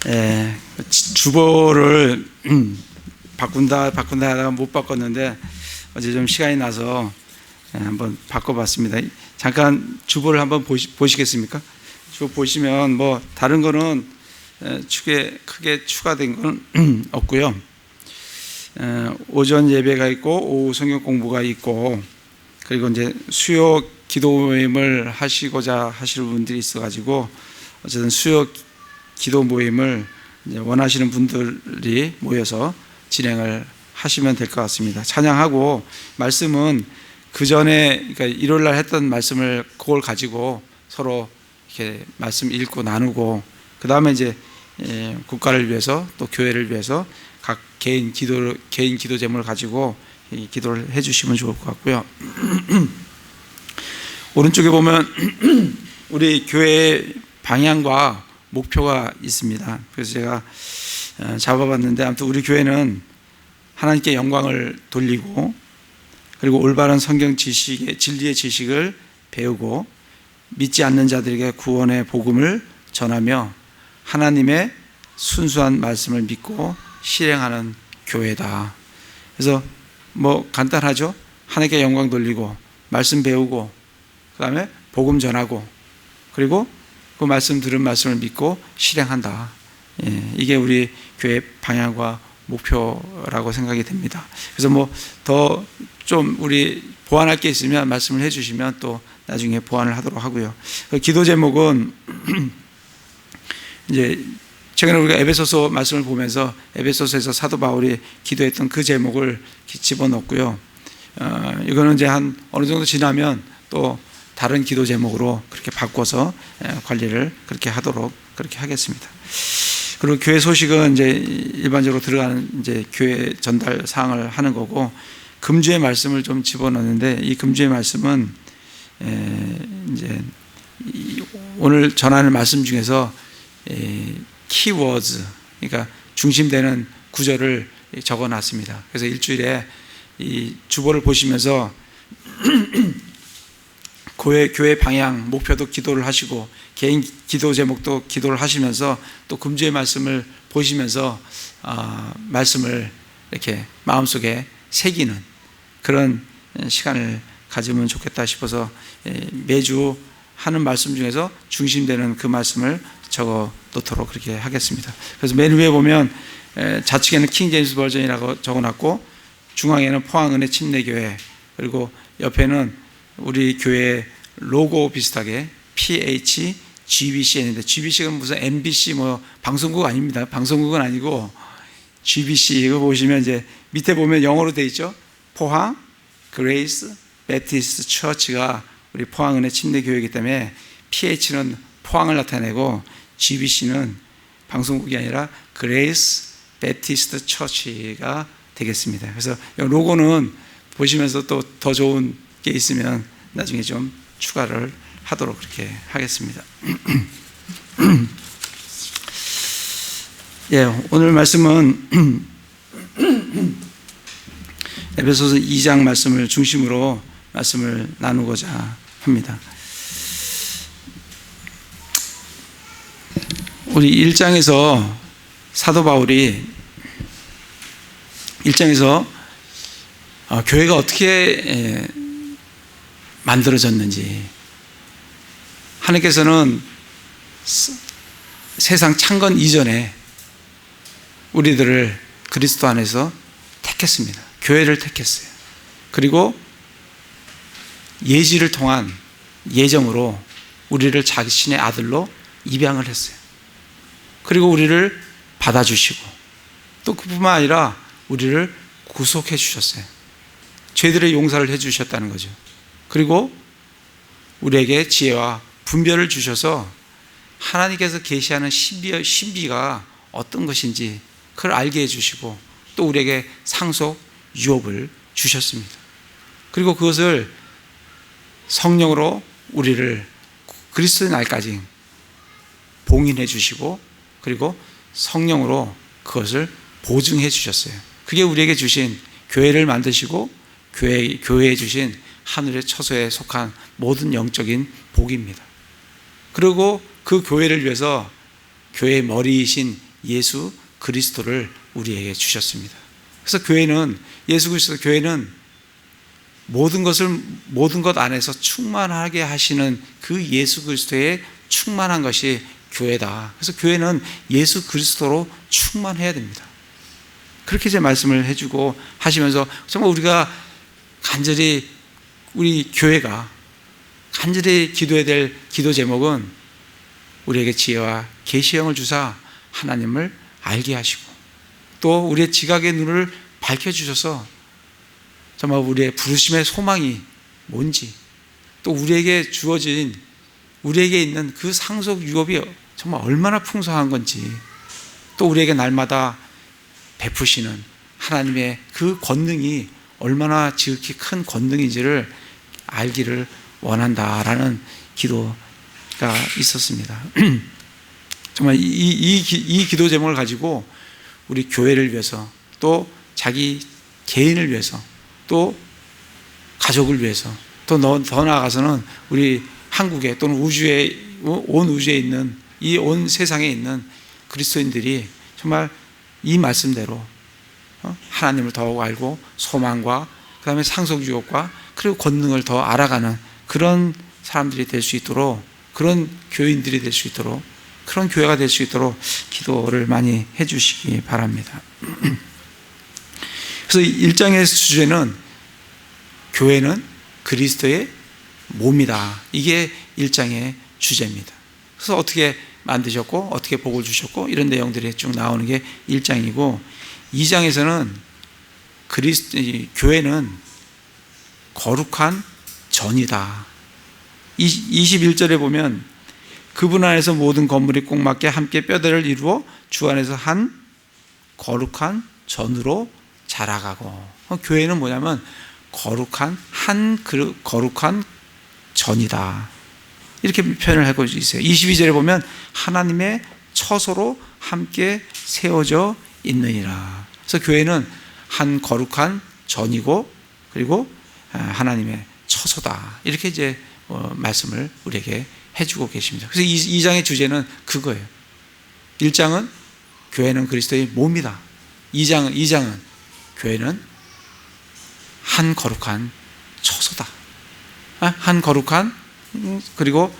에, 주보를 바꾼다 하다가 못 바꿨는데 어제 좀 시간이 나서 한번 바꿔봤습니다. 잠깐 주보를 한번 보시겠습니까? 주보 보시면 뭐 다른 거는 크게 추가된 건 없고요. 오전 예배가 있고 오후 성경 공부가 있고, 그리고 이제 수요 기도 모임을 하시고자 하시는 분들이 있어가지고 어쨌든 수요 기도 모임을 이제 원하시는 분들이 모여서 진행을 하시면 될 것 같습니다. 찬양하고 말씀은 그 전에 그러니까 일요일 날 했던 말씀을 그걸 가지고 서로 이렇게 말씀 읽고 나누고, 그 다음에 이제 국가를 위해서 또 교회를 위해서 각 개인 기도 제목을 가지고 기도를 해주시면 좋을 것 같고요. 오른쪽에 보면 우리 교회의 방향과 목표가 있습니다. 그래서 제가 잡아봤는데, 아무튼 우리 교회는 하나님께 영광을 돌리고, 그리고 올바른 성경 지식의 진리의 지식을 배우고 믿지 않는 자들에게 구원의 복음을 전하며 하나님의 순수한 말씀을 믿고 실행하는 교회다. 그래서 뭐 간단하죠. 하나님께 영광 돌리고 말씀 배우고 그 다음에 복음 전하고 그리고 그 말씀 들은 말씀을 믿고 실행한다. 이게 우리 교회 방향과 목표라고 생각이 됩니다. 그래서 뭐 더 좀 우리 보완할 게 있으면 말씀을 해주시면 또 나중에 보완을 하도록 하고요. 기도 제목은 이제 최근에 우리가 에베소서 말씀을 보면서 에베소서에서 사도 바울이 기도했던 그 제목을 집어넣고요. 이거는 이제 한 어느 정도 지나면 또 다른 기도 제목으로 그렇게 바꿔서 관리를 그렇게 하도록 그렇게 하겠습니다. 그리고 교회 소식은 이제 일반적으로 들어가는 이제 교회 전달 사항을 하는 거고, 금주의 말씀을 좀 집어넣는데, 이 금주의 말씀은 이제 오늘 전하는 말씀 중에서 키워드, 그러니까 중심되는 구절을 적어놨습니다. 그래서 일주일에 이 주보를 보시면서 교회 방향, 목표도 기도를 하시고 개인 기도 제목도 기도를 하시면서 또 금주의 말씀을 보시면서 말씀을 이렇게 마음속에 새기는 그런 시간을 가지면 좋겠다 싶어서 매주 하는 말씀 중에서 중심되는 그 말씀을 적어 놓도록 그렇게 하겠습니다. 그래서 맨 위에 보면 좌측에는 킹제임스 버전이라고 적어놨고, 중앙에는 포항은혜 침례교회, 그리고 옆에는 우리 교회 로고 비슷하게 PHGBC인데, GBC가 무슨 MBC 뭐 방송국 아닙니다. 방송국은 아니고 GBC 이거 보시면 이제 밑에 보면 영어로 돼 있죠. 포항 그레이스 배티스트 처치가 우리 포항은혜 침례교회이기 때문에 PH는 포항을 나타내고 GBC는 방송국이 아니라 그레이스 배티스트 처치가 되겠습니다. 그래서 이 로고는 보시면서 또 더 좋은 게 있으면 나중에 좀 추가를 하도록 그렇게 하겠습니다. 오늘 말씀은 에베소서 2장 말씀을 중심으로 말씀을 나누고자 합니다. 우리 1장에서 사도 바울이 1장에서 교회가 어떻게 만들어졌는지, 하나님께서는 세상 창건 이전에 우리들을 그리스도 안에서 택했습니다. 교회를 택했어요. 그리고 예지를 통한 예정으로 우리를 자신의 아들로 입양을 했어요. 그리고 우리를 받아주시고 또 그뿐만 아니라 우리를 구속해 주셨어요. 죄들의 용서를 해 주셨다는 거죠. 그리고 우리에게 지혜와 분별을 주셔서 하나님께서 계시하는 신비가 어떤 것인지 그걸 알게 해주시고 또 우리에게 상속 유업을 주셨습니다. 그리고 그것을 성령으로 우리를 그리스도의 날까지 봉인해 주시고 그리고 성령으로 그것을 보증해 주셨어요. 그게 우리에게 주신 교회를 만드시고 교회에 주신 하늘의 처소에 속한 모든 영적인 복입니다. 그래서 그리고 그 교회를 위해서 교회의 머리이신 예수 그리스도를 우리에게 주셨습니다. 그래서 교회는, 예수 그리스도 교회는 모든 것 안에서 충만하게 하시는 그 예수 그리스도의 충만한 것이 교회다. 그래서 교회는 예수 그리스도로 충만해야 됩니다. 그렇게 이제 말씀을 해주고 하시면서, 정말 우리가 간절히, 우리 교회가 간절히 기도해야 될 기도 제목은 우리에게 지혜와 계시형을 주사 하나님을 알게 하시고, 또 우리의 지각의 눈을 밝혀주셔서 정말 우리의 부르심의 소망이 뭔지, 또 우리에게 주어진, 우리에게 있는 그 상속 유업이 정말 얼마나 풍성한 건지, 또 우리에게 날마다 베푸시는 하나님의 그 권능이 얼마나 지극히 큰 권능인지를 알기를 원한다라는 기도가 있었습니다. 정말 이 기도 제목을 가지고 우리 교회를 위해서, 또 자기 개인을 위해서, 또 가족을 위해서, 또 더 나아가서는 우리 한국에, 또는 우주에, 온 우주에 있는, 이 온 세상에 있는 그리스도인들이 정말 이 말씀대로 하나님을 더욱 알고 소망과 그 다음에 상속유업과 그리고 권능을 더 알아가는 그런 사람들이 될 수 있도록, 그런 교인들이 될 수 있도록, 그런 교회가 될 수 있도록 기도를 많이 해주시기 바랍니다. 그래서 1장의 주제는 교회는 그리스도의 몸이다. 이게 1장의 주제입니다. 그래서 어떻게 만드셨고, 어떻게 복을 주셨고, 이런 내용들이 쭉 나오는 게 1장이고, 2장에서는 교회는 거룩한 전이다. 21절에 보면 그분 안에서 모든 건물이 꼭 맞게 함께 뼈대를 이루어 주 안에서 한 거룩한 전으로 자라가고, 교회는 뭐냐면 거룩한 전이다. 이렇게 표현을 하고 있어요. 22절에 보면 하나님의 처소로 함께 세워져 있느니라. 그래서 교회는 한 거룩한 전이고, 그리고 하나님의 처소다. 이렇게 이제 말씀을 우리에게 해주고 계십니다. 그래서 2장의 주제는 그거예요. 1장은 교회는 그리스도의 몸이다. 2장은 교회는 한 거룩한 처소다. 그리고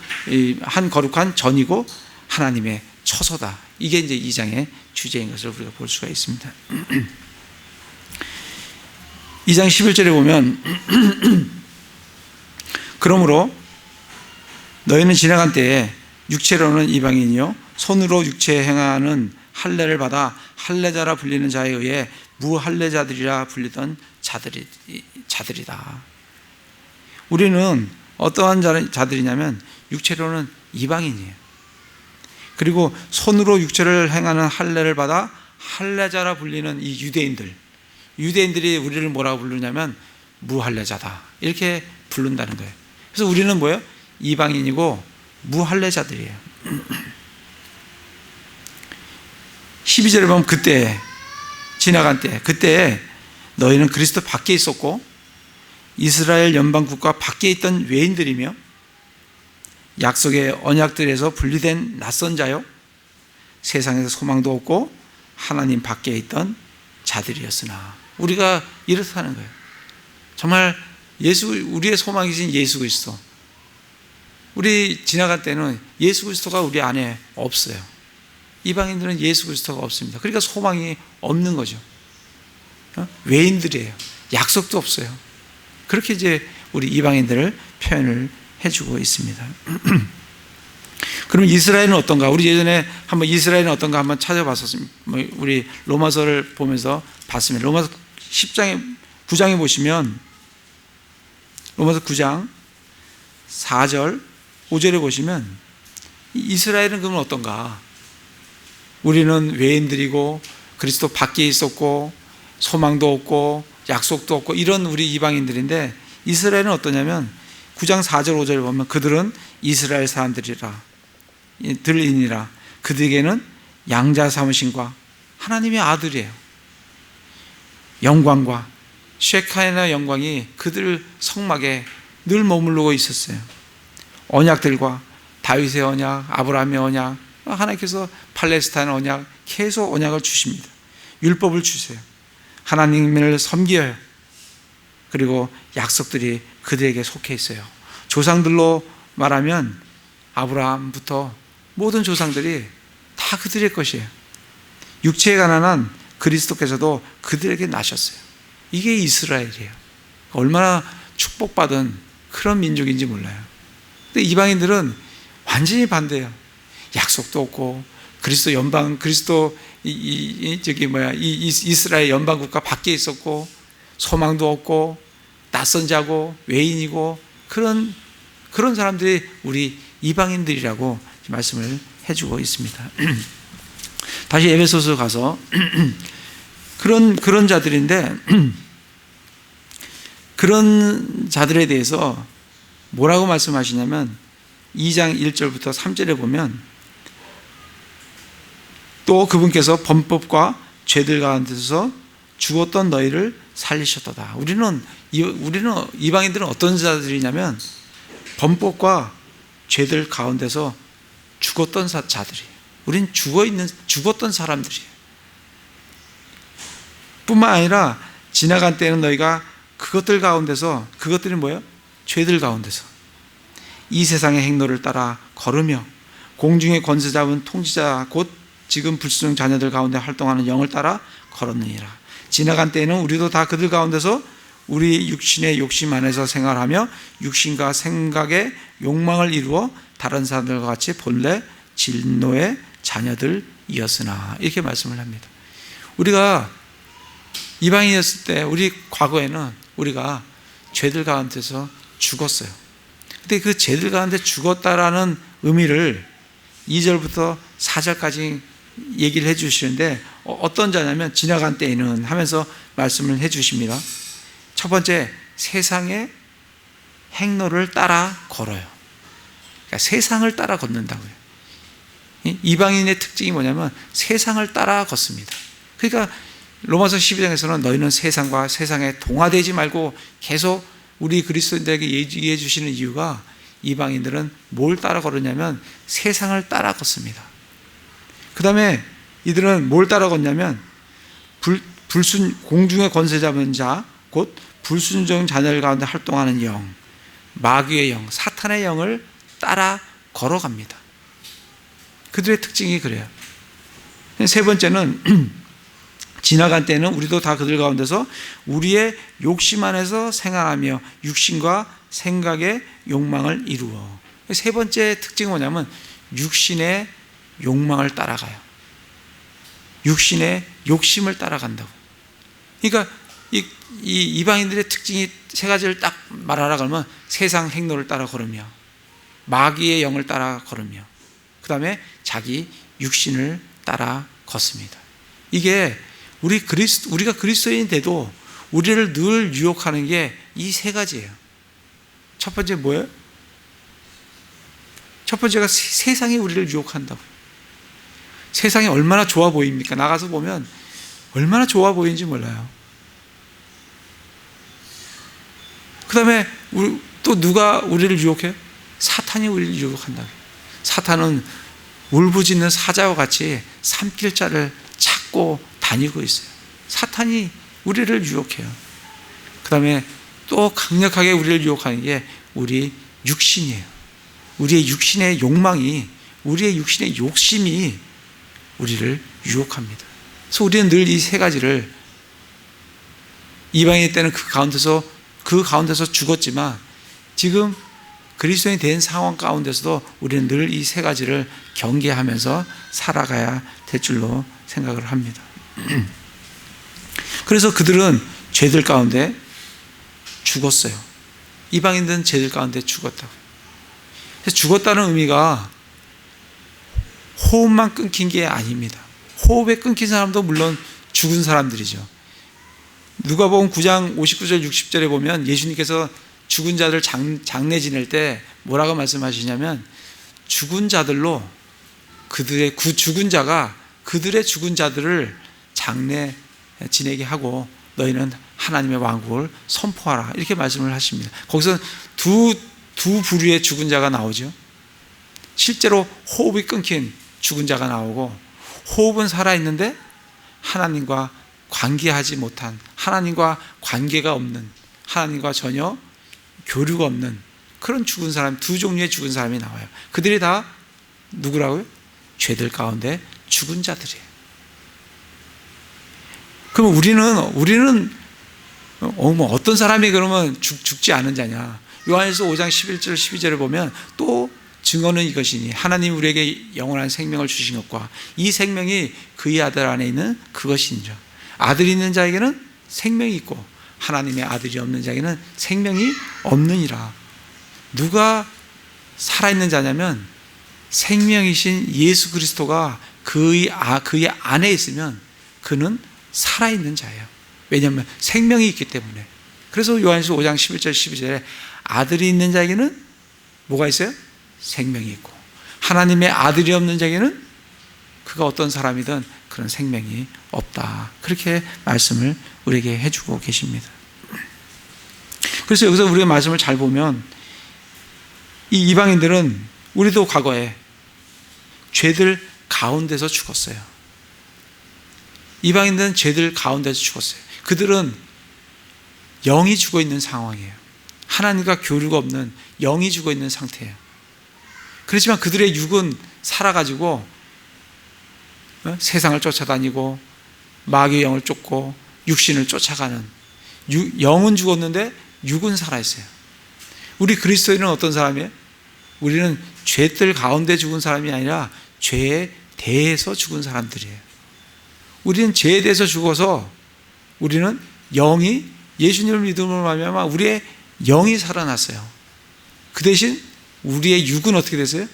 한 거룩한 전이고 하나님의 처소다. 이게 이제 2장의 주제인 것을 우리가 볼 수가 있습니다. 2장 11절에 보면 그러므로 너희는 지나간 때에 육체로는 이방인이요 손으로 육체에 행하는 할례를 받아 할례자라 불리는 자에 의해 무할례자들이라 불리던 자들이다. 우리는 어떠한 자들이냐면 육체로는 이방인이에요. 그리고 손으로 육체를 행하는 할례를 받아 할례자라 불리는 이 유대인들이 우리를 뭐라고 부르냐면 무할례자다. 이렇게 부른다는 거예요. 그래서 우리는 뭐예요? 이방인이고 무할례자들이에요. 12절에 보면 그때, 지나간 때, 그때 너희는 그리스도 밖에 있었고 이스라엘 연방 국가 밖에 있던 외인들이며 약속의 언약들에서 분리된 낯선 자요 세상에서 소망도 없고 하나님 밖에 있던 자들이었으나. 우리가 이렇다는 거예요. 정말 우리의 소망이신 예수 그리스도, 우리 지나갈 때는 예수 그리스도가 우리 안에 없어요. 이방인들은 예수 그리스도가 없습니다. 그러니까 소망이 없는 거죠. 외인들이에요. 약속도 없어요. 그렇게 이제 우리 이방인들을 표현을 해주고 있습니다. 그럼 이스라엘은 어떤가? 우리 예전에 한번 이스라엘은 어떤가 한번 찾아봤었습니다. 우리 로마서를 보면서 봤습니다. 로마서 9장에 보시면, 로마서 9장 4절 5절에 보시면 이스라엘은 그러면 어떤가? 우리는 외인들이고 그리스도 밖에 있었고 소망도 없고 약속도 없고 이런 우리 이방인들인데, 이스라엘은 어떠냐면 9장 4절 5절에 보면 그들은 이스라엘 사람들이니라. 그들에게는 양자 삼으심과 하나님의 아들이에요. 영광과 쉐카이나 영광이 그들 성막에 늘 머무르고 있었어요. 언약들과 다윗의 언약, 아브라함의 언약, 하나님께서 팔레스타인 언약, 계속 언약을 주십니다. 율법을 주세요. 하나님을 섬겨요. 그리고 약속들이 그들에게 속해 있어요. 조상들로 말하면 아브라함부터 모든 조상들이 다 그들의 것이에요. 육체에 가난한 그리스도께서도 그들에게 나셨어요. 이게 이스라엘이에요. 얼마나 축복받은 그런 민족인지 몰라요. 근데 이방인들은 완전히 반대예요. 약속도 없고 그리스도 연방, 그리스도 이스라엘 연방 국가 밖에 있었고 소망도 없고 낯선 자고 외인이고 그런 사람들이 우리 이방인들이라고 말씀을 해주고 있습니다. 다시 에베소서 가서 그런 자들인데 그런 자들에 대해서 뭐라고 말씀하시냐면 2장 1절부터 3절에 보면 또 그분께서 범법과 죄들 가운데서 죽었던 너희를 살리셨도다. 우리는 이방인들은 어떤 자들이냐면 범법과 죄들 가운데서 죽었던 자들이에요. 우린 죽었던 사람들이에요. 뿐만 아니라 지나간 때는 너희가 그것들 가운데서, 그것들이 뭐예요? 죄들 가운데서 이 세상의 행로를 따라 걸으며 공중의 권세 잡은 통치자 곧 지금 불순종 자녀들 가운데 활동하는 영을 따라 걸었느니라. 지나간 때에는 우리도 다 그들 가운데서 우리 육신의 욕심 안에서 생활하며 육신과 생각의 욕망을 이루어 다른 사람들과 같이 본래 진노의 자녀들이었으나, 이렇게 말씀을 합니다. 우리가 이방인이었을 때 우리 과거에는 우리가 죄들 가운데서 죽었어요. 근데 그 죄들 가운데 죽었다라는 의미를 2절부터 4절까지 얘기를 해 주시는데 어떤 자냐면 지나간 때에는 하면서 말씀을 해 주십니다. 첫 번째, 세상의 행로를 따라 걸어요. 그러니까 세상을 따라 걷는다고요. 이방인의 특징이 뭐냐면 세상을 따라 걷습니다. 그러니까 로마서 12장에서는 너희는 세상과 세상에 동화되지 말고 계속 우리 그리스도인들에게 얘기해 주시는 이유가, 이방인들은 뭘 따라 걸었냐면 세상을 따라 걷습니다. 그 다음에 이들은 뭘 따라 걷냐면 공중의 권세 잡은 자 곧 불순종 자녀들 가운데 활동하는 영, 마귀의 영, 사탄의 영을 따라 걸어갑니다. 그들의 특징이 그래요. 세 번째는 지나간 때는 우리도 다 그들 가운데서 우리의 욕심 안에서 생활하며 육신과 생각의 욕망을 이루어. 세 번째 특징은 뭐냐면 육신의 욕망을 따라가요. 육신의 욕심을 따라간다고. 그러니까 이 이방인들의 특징이 세 가지를 딱 말하라 그러면 세상 행로를 따라 걸으며 마귀의 영을 따라 걸으며 그 다음에 자기 육신을 따라 걷습니다. 이게 우리가 그리스도인이 돼도 우리를 늘 유혹하는 게 이 세 가지예요. 첫 번째 뭐예요? 첫 번째가 세상이 우리를 유혹한다고. 세상이 얼마나 좋아 보입니까? 나가서 보면 얼마나 좋아 보이는지 몰라요. 그 다음에 또 누가 우리를 유혹해요? 사탄이 우리를 유혹한다고. 사탄은 울부짖는 사자와 같이 삼킬자를 찾고 다니고 있어요. 사탄이 우리를 유혹해요. 그 다음에 또 강력하게 우리를 유혹하는 게 우리 육신이에요. 우리의 육신의 욕망이, 우리의 육신의 욕심이 우리를 유혹합니다. 그래서 우리는 늘 이 세 가지를, 이방인 때는 그 가운데서 죽었지만 지금 그리스도인이 된 상황 가운데서도 우리는 늘 이 세 가지를 경계하면서 살아가야 될 줄로 생각을 합니다. 그래서 그들은 죄들 가운데 죽었어요. 이방인들은 죄들 가운데 죽었다고. 그래서 죽었다는 의미가 호흡만 끊긴 게 아닙니다. 호흡에 끊긴 사람도 물론 죽은 사람들이죠. 누가복음 9장 59절 60절에 보면 예수님께서 죽은 자들 장례 지낼 때 뭐라고 말씀하시냐면 죽은 자들로 죽은 자가 그들의 죽은 자들을 장례 지내게 하고 너희는 하나님의 왕국을 선포하라, 이렇게 말씀을 하십니다. 거기서 두 부류의 죽은 자가 나오죠. 실제로 호흡이 끊긴 죽은 자가 나오고, 호흡은 살아있는데 하나님과 관계하지 못한, 하나님과 관계가 없는, 하나님과 전혀 교류가 없는 그런 죽은 사람, 두 종류의 죽은 사람이 나와요. 그들이 다 누구라고요? 죄들 가운데 죽은 자들이에요. 그럼 우리는 어떤 사람이 그러면 죽지 않은 자냐? 요한일서 5장 11절 12절을 보면 또 증거는 이것이니 하나님 우리에게 영원한 생명을 주신 것과 이 생명이 그의 아들 안에 있는 그것이니라. 아들이 있는 자에게는 생명이 있고 하나님의 아들이 없는 자에게는 생명이 없느니라. 누가 살아있는 자냐면 생명이신 예수 그리스도가 그의 안에 있으면 그는 살아있는 자예요. 왜냐하면 생명이 있기 때문에. 그래서 요한일서 5장 11절 12절에 아들이 있는 자에게는 뭐가 있어요? 생명이 있고, 하나님의 아들이 없는 자에게는 그가 어떤 사람이든 그런 생명이 없다. 그렇게 말씀을 우리에게 해주고 계십니다. 그래서 여기서 우리가 말씀을 잘 보면 이 이방인들은 우리도 과거에 죄들 가운데서 죽었어요. 이방인들은 죄들 가운데서 죽었어요. 그들은 영이 죽어 있는 상황이에요. 하나님과 교류가 없는 영이 죽어 있는 상태예요. 그렇지만 그들의 육은 살아가지고 세상을 쫓아다니고 마귀의 영을 쫓고 육신을 쫓아가는, 영은 죽었는데 육은 살아있어요. 우리 그리스도인은 어떤 사람이에요? 우리는 죄들 가운데 죽은 사람이 아니라 죄에 대해서 죽은 사람들이에요. 우리는 죄에 대해서 죽어서 우리는 영이, 예수님을 믿음으로 말미암아 우리의 영이 살아났어요. 그 대신 우리의 육은 어떻게 됐어요?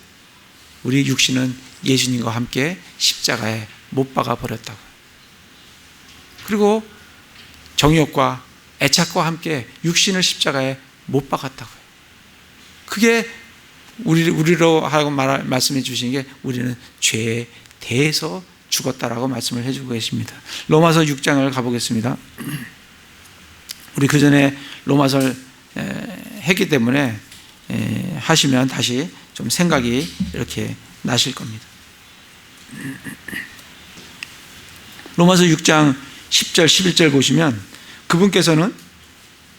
우리의 육신은 예수님과 함께 십자가에 못 박아 버렸다고. 그리고 정욕과 애착과 함께 육신을 십자가에 못 박았다고요. 그게 우리로 하고 말씀해 주신 게 우리는 죄에 대해서 죽었다라고 말씀을 해주고 계십니다. 로마서 6장을 가보겠습니다. 우리 그 전에 로마서를 했기 때문에 하시면 다시 좀 생각이 이렇게 나실 겁니다. 로마서 6장 10절 11절 보시면 그분께서는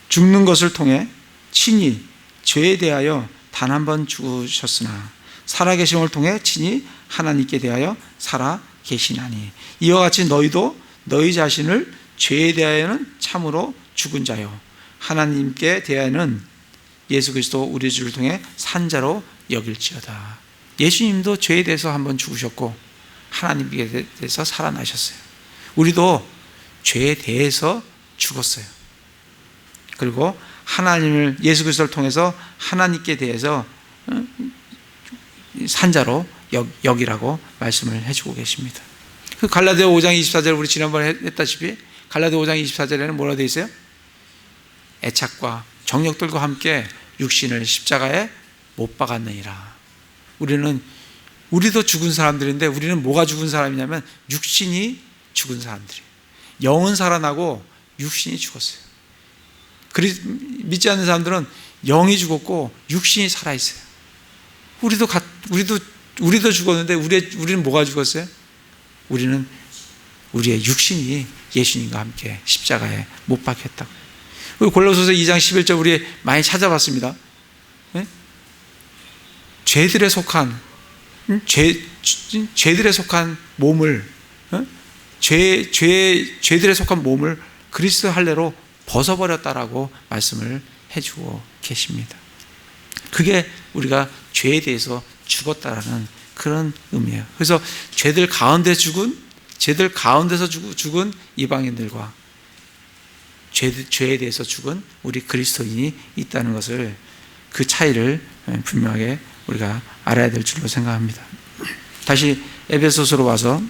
죽는 것을 통해 친히 죄에 대하여 단 한 번 죽으셨으나 살아계심을 통해 친히 하나님께 대하여 살아계시나니 이와 같이 너희도 너희 자신을 죄에 대하여는 참으로 죽은 자요 하나님께 대하여는 예수 그리스도 우리 주를 통해 산 자로 여길지어다. 예수님도 죄에 대해서 한번 죽으셨고 하나님께 대해서 살아나셨어요. 우리도 죄에 대해서 죽었어요. 그리고 하나님을, 예수 그리스도를 통해서 하나님께 대해서 산 자로 여기라고 말씀을 해주고 계십니다. 그 갈라디아 5장 24절 우리 지난번에 했다시피 갈라디아 5장 24절에는 뭐라 되어 있어요? 애착과 정욕들과 함께 육신을 십자가에 못 박았느니라. 우리도 죽은 사람들인데 우리는 뭐가 죽은 사람이냐면 육신이 죽은 사람들이에요. 영은 살아나고 육신이 죽었어요. 믿지 않는 사람들은 영이 죽었고 육신이 살아있어요. 우리도 죽었는데 우리는 뭐가 죽었어요? 우리는 우리의 육신이 예수님과 함께 십자가에 못 박혔다고. 골로새서 2장 11절 우리 많이 찾아봤습니다. 네? 죄들에 속한 몸을 죄들에 속한 몸을 그리스도 할례로 벗어버렸다라고 말씀을 해주고 계십니다. 그게 우리가 죄에 대해서 죽었다라는 그런 의미예요. 그래서 죄들 가운데서 죽은 이방인들과 죄에 대해서 죽은 우리 그리스도인이 있다는 것을, 그 차이를 분명하게 우리가 알아야 될 줄로 생각합니다. 다시 에베소서로 와서,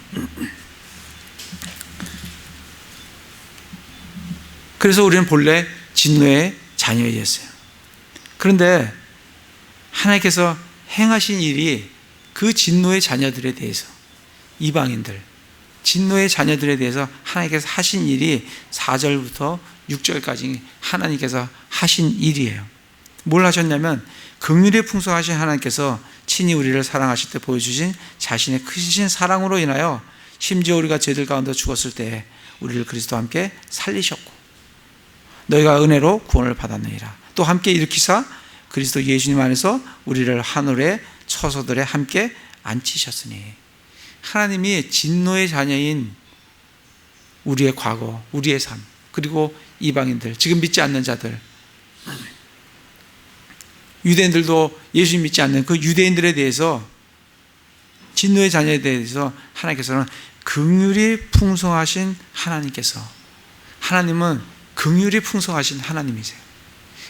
그래서 우리는 본래 진노의 자녀였어요. 그런데 하나님께서 행하신 일이 그 진노의 자녀들에 대해서, 이방인들 진노의 자녀들에 대해서 하나님께서 하신 일이 4절부터 6절까지 하나님께서 하신 일이에요. 뭘 하셨냐면 긍휼이 풍성하신 하나님께서 친히 우리를 사랑하실 때 보여주신 자신의 크신 사랑으로 인하여 심지어 우리가 죄들 가운데 죽었을 때 우리를 그리스도와 함께 살리셨고 너희가 은혜로 구원을 받았느니라. 또 함께 일으키사 그리스도 예수님 안에서 우리를 하늘의 처소들에 함께 앉히셨으니 하나님이 진노의 자녀인 우리의 과거, 우리의 삶, 그리고 이방인들, 지금 믿지 않는 자들, 유대인들도 예수 믿지 않는 그 유대인들에 대해서 진노의 자녀에 대해서 하나님께서는 긍휼이 풍성하신 하나님께서, 하나님은 긍휼이 풍성하신 하나님이세요.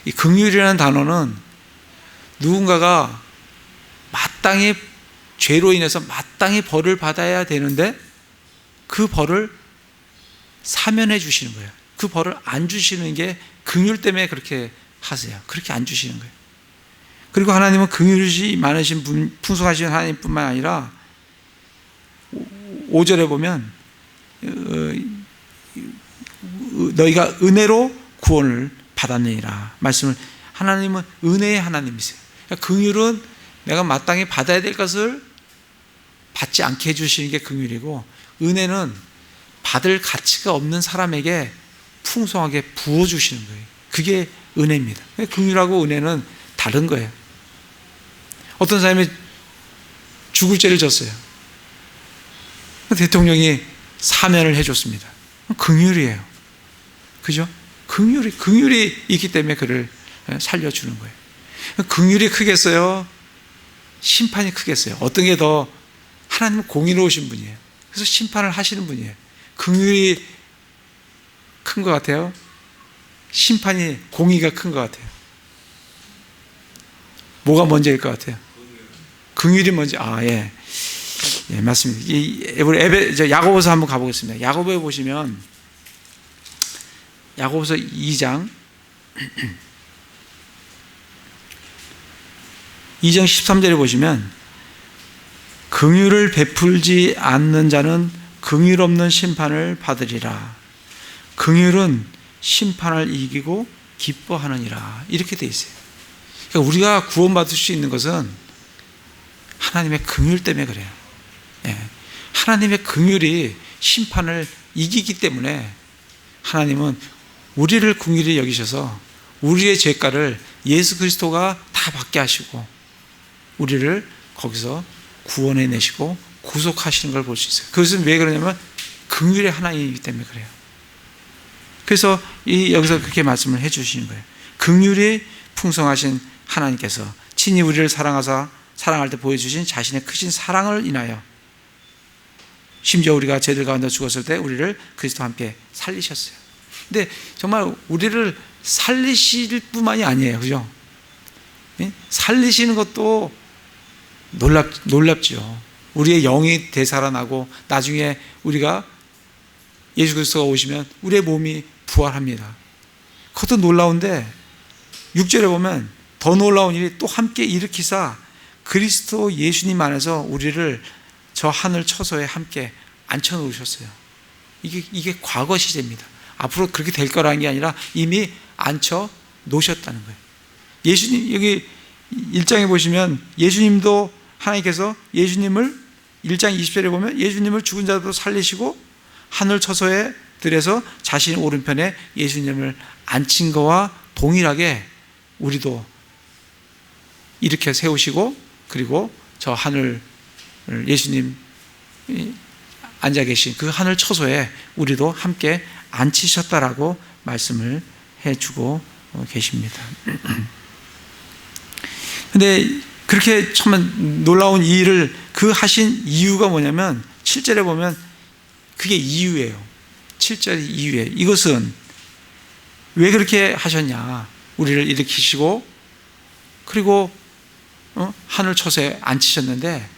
이 긍휼이라는 단어는 누군가가 마땅히 죄로 인해서 마땅히 벌을 받아야 되는데 그 벌을 사면해 주시는 거예요. 그 벌을 안 주시는 게 긍휼 때문에 그렇게 하세요. 그렇게 안 주시는 거예요. 그리고 하나님은 긍휼이 많으신 분, 풍성하신 하나님뿐만 아니라 5절에 보면 너희가 은혜로 구원을 받았느니라 말씀을, 하나님은 은혜의 하나님이세요. 그러니까 긍휼은 내가 마땅히 받아야 될 것을 받지 않게 해주시는 게 긍휼이고, 은혜는 받을 가치가 없는 사람에게 풍성하게 부어주시는 거예요. 그게 은혜입니다. 긍휼하고 은혜는 다른 거예요. 어떤 사람이 죽을 죄를 졌어요. 대통령이 사면을 해줬습니다. 긍휼이에요. 그죠? 긍휼이 있기 때문에 그를 살려주는 거예요. 긍휼이 크겠어요? 심판이 크겠어요? 어떤 게 더, 하나님은 공의로우신 분이에요. 그래서 심판을 하시는 분이에요. 긍휼이 큰 것 같아요? 심판이, 공의가 큰 것 같아요? 뭐가 먼저일 것 같아요? 긍휼이 먼저. 예, 맞습니다. 야고보서 한번 가보겠습니다. 야고보에 보시면, 야고보서 2장 2장 13절에 보시면, 긍휼을 베풀지 않는 자는 긍휼 없는 심판을 받으리라. 긍휼은 심판을 이기고 기뻐하느니라. 이렇게 돼 있어요. 그러니까 우리가 구원받을 수 있는 것은 하나님의 긍휼 때문에 그래요. 하나님의 긍휼이 심판을 이기기 때문에 하나님은 우리를 긍휼히 여기셔서 우리의 죄가를 예수 그리스도가 다 받게 하시고 우리를 거기서 구원해 내시고 구속하시는 걸 볼 수 있어요. 그것은 왜 그러냐면 긍휼의 하나님이기 때문에 그래요. 그래서 여기서 그렇게 말씀을 해 주시는 거예요. 긍휼이 풍성하신 하나님께서 친히 우리를 사랑할 때 보여주신 자신의 크신 사랑을 인하여 심지어 우리가 죄들 가운데 죽었을 때 우리를 그리스도와 함께 살리셨어요. 근데 정말 우리를 살리실 뿐만이 아니에요. 그죠? 살리시는 것도 놀랍죠. 우리의 영이 되살아나고 나중에 우리가 예수 그리스도가 오시면 우리의 몸이 부활합니다. 그것도 놀라운데 6절에 보면 더 놀라운 일이 또 함께 일으키사 그리스도 예수님 안에서 우리를 저 하늘 처소에 함께 앉혀 놓으셨어요. 이게 과거 시제입니다. 앞으로 그렇게 될 거라는 게 아니라 이미 앉혀 놓으셨다는 거예요. 예수님, 여기 1장에 보시면 예수님도 하나님께서 예수님을 1장 20절에 보면 예수님을 죽은 자도 살리시고 하늘 처소에 들여서 자신 오른편에 예수님을 앉힌 거와 동일하게 우리도 이렇게 세우시고 그리고 저 하늘 예수님 앉아 계신 그 하늘 처소에 우리도 함께 앉히셨다라고 말씀을 해주고 계십니다. 근데 그렇게 참 놀라운 이 일을 그 하신 이유가 뭐냐면 7절에 보면 그게 이유예요. 7절이 이유예요. 이것은 왜 그렇게 하셨냐? 우리를 일으키시고 그리고 하늘 처소에 앉히셨는데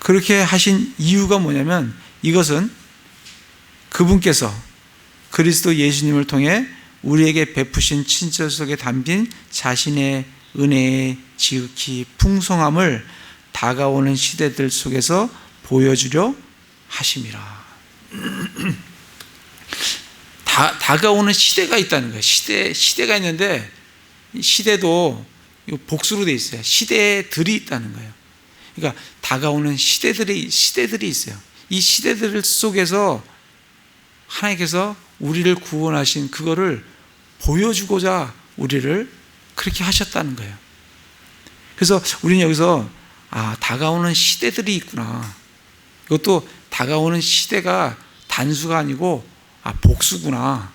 그렇게 하신 이유가 뭐냐면 이것은 그분께서 그리스도 예수님을 통해 우리에게 베푸신 친절 속에 담긴 자신의 은혜의 지극히 풍성함을 다가오는 시대들 속에서 보여주려 하심이라. 다가오는 시대가 있다는 거예요. 시대가 있는데 시대도 복수로 돼 있어요. 시대들이 있다는 거예요. 그러니까 다가오는 시대들이 있어요. 이 시대들 속에서 하나님께서 우리를 구원하신 그거를 보여주고자 우리를 그렇게 하셨다는 거예요. 그래서 우리는 여기서 다가오는 시대들이 있구나. 이것도 다가오는 시대가 단수가 아니고 복수구나.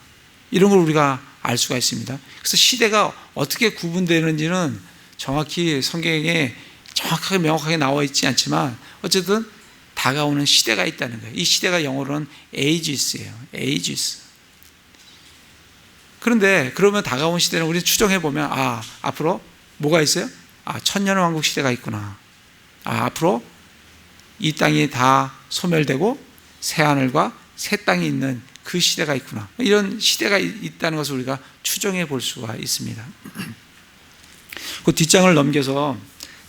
이런 걸 우리가 알 수가 있습니다. 그래서 시대가 어떻게 구분되는지는 정확히 성경에 정확하게 명확하게 나와 있지 않지만 어쨌든 다가오는 시대가 있다는 거예요. 이 시대가 영어로는 ages예요. ages. 그런데 그러면 다가온 시대는 우리 추정해 보면 앞으로 뭐가 있어요? 천년왕국 시대가 있구나. 앞으로 이 땅이 다 소멸되고 새하늘과 새 땅이 있는 그 시대가 있구나. 이런 시대가 있다는 것을 우리가 추정해 볼 수가 있습니다. 그 뒷장을 넘겨서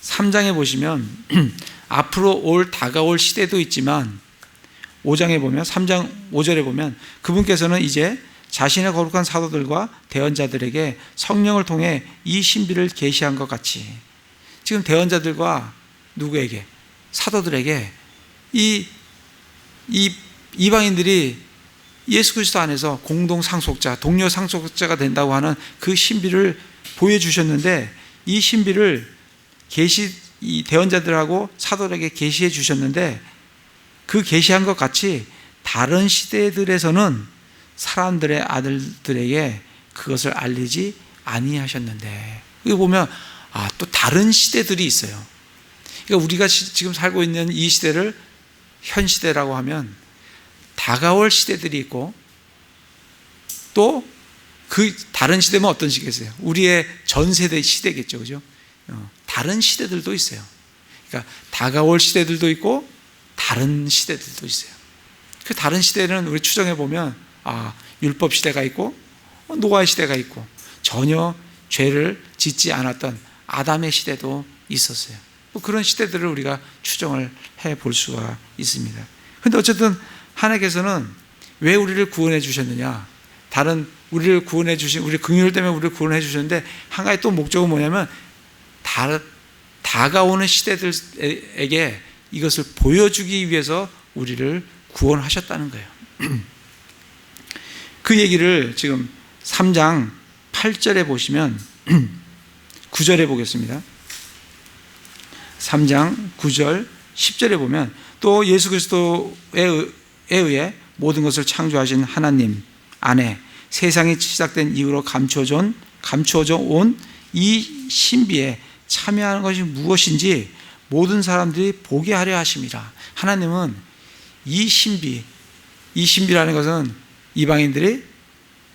3장에 보시면 앞으로 다가올 시대도 있지만 5장에 보면 3장 5절에 보면 그분께서는 이제 자신의 거룩한 사도들과 대언자들에게 성령을 통해 이 신비를 계시한 것 같이 지금 대언자들과 누구에게? 사도들에게 이 이방인들이 예수 그리스도 안에서 공동 상속자, 동료 상속자가 된다고 하는 그 신비를 보여주셨는데 이 신비를 이 대언자들하고 사도들에게 계시해 주셨는데 그 계시한 것 같이 다른 시대들에서는 사람들의 아들들에게 그것을 알리지 아니하셨는데 여기 보면 또 다른 시대들이 있어요. 그러니까 우리가 지금 살고 있는 이 시대를 현 시대라고 하면 다가올 시대들이 있고 또 그 다른 시대면 어떤 시대겠어요? 우리의 전 세대 시대겠죠, 그죠? 다른 시대들도 있어요. 그러니까 다가올 시대들도 있고 다른 시대들도 있어요. 그 다른 시대는 우리 추정해 보면 율법 시대가 있고 노아의 시대가 있고 전혀 죄를 짓지 않았던 아담의 시대도 있었어요. 그런 시대들을 우리가 추정을 해 볼 수가 있습니다. 그런데 어쨌든 하나님께서는 왜 우리를 구원해 주셨느냐? 우리를 구원해 주신 우리 긍휼 때문에 우리를 구원해 주셨는데 한 가지 또 목적은 뭐냐면 다가오는 시대들에게 이것을 보여주기 위해서 우리를 구원하셨다는 거예요. 그 얘기를 지금 3장 8절에 보시면 9절에 보겠습니다. 3장 9절 10절에 보면 또 예수 그리스도에 의해 모든 것을 창조하신 하나님 안에 세상이 시작된 이후로 감추어져 온 이 신비에 참여하는 것이 무엇인지 모든 사람들이 보게 하려 하심이라. 하나님은 이 신비라는 것은 이방인들이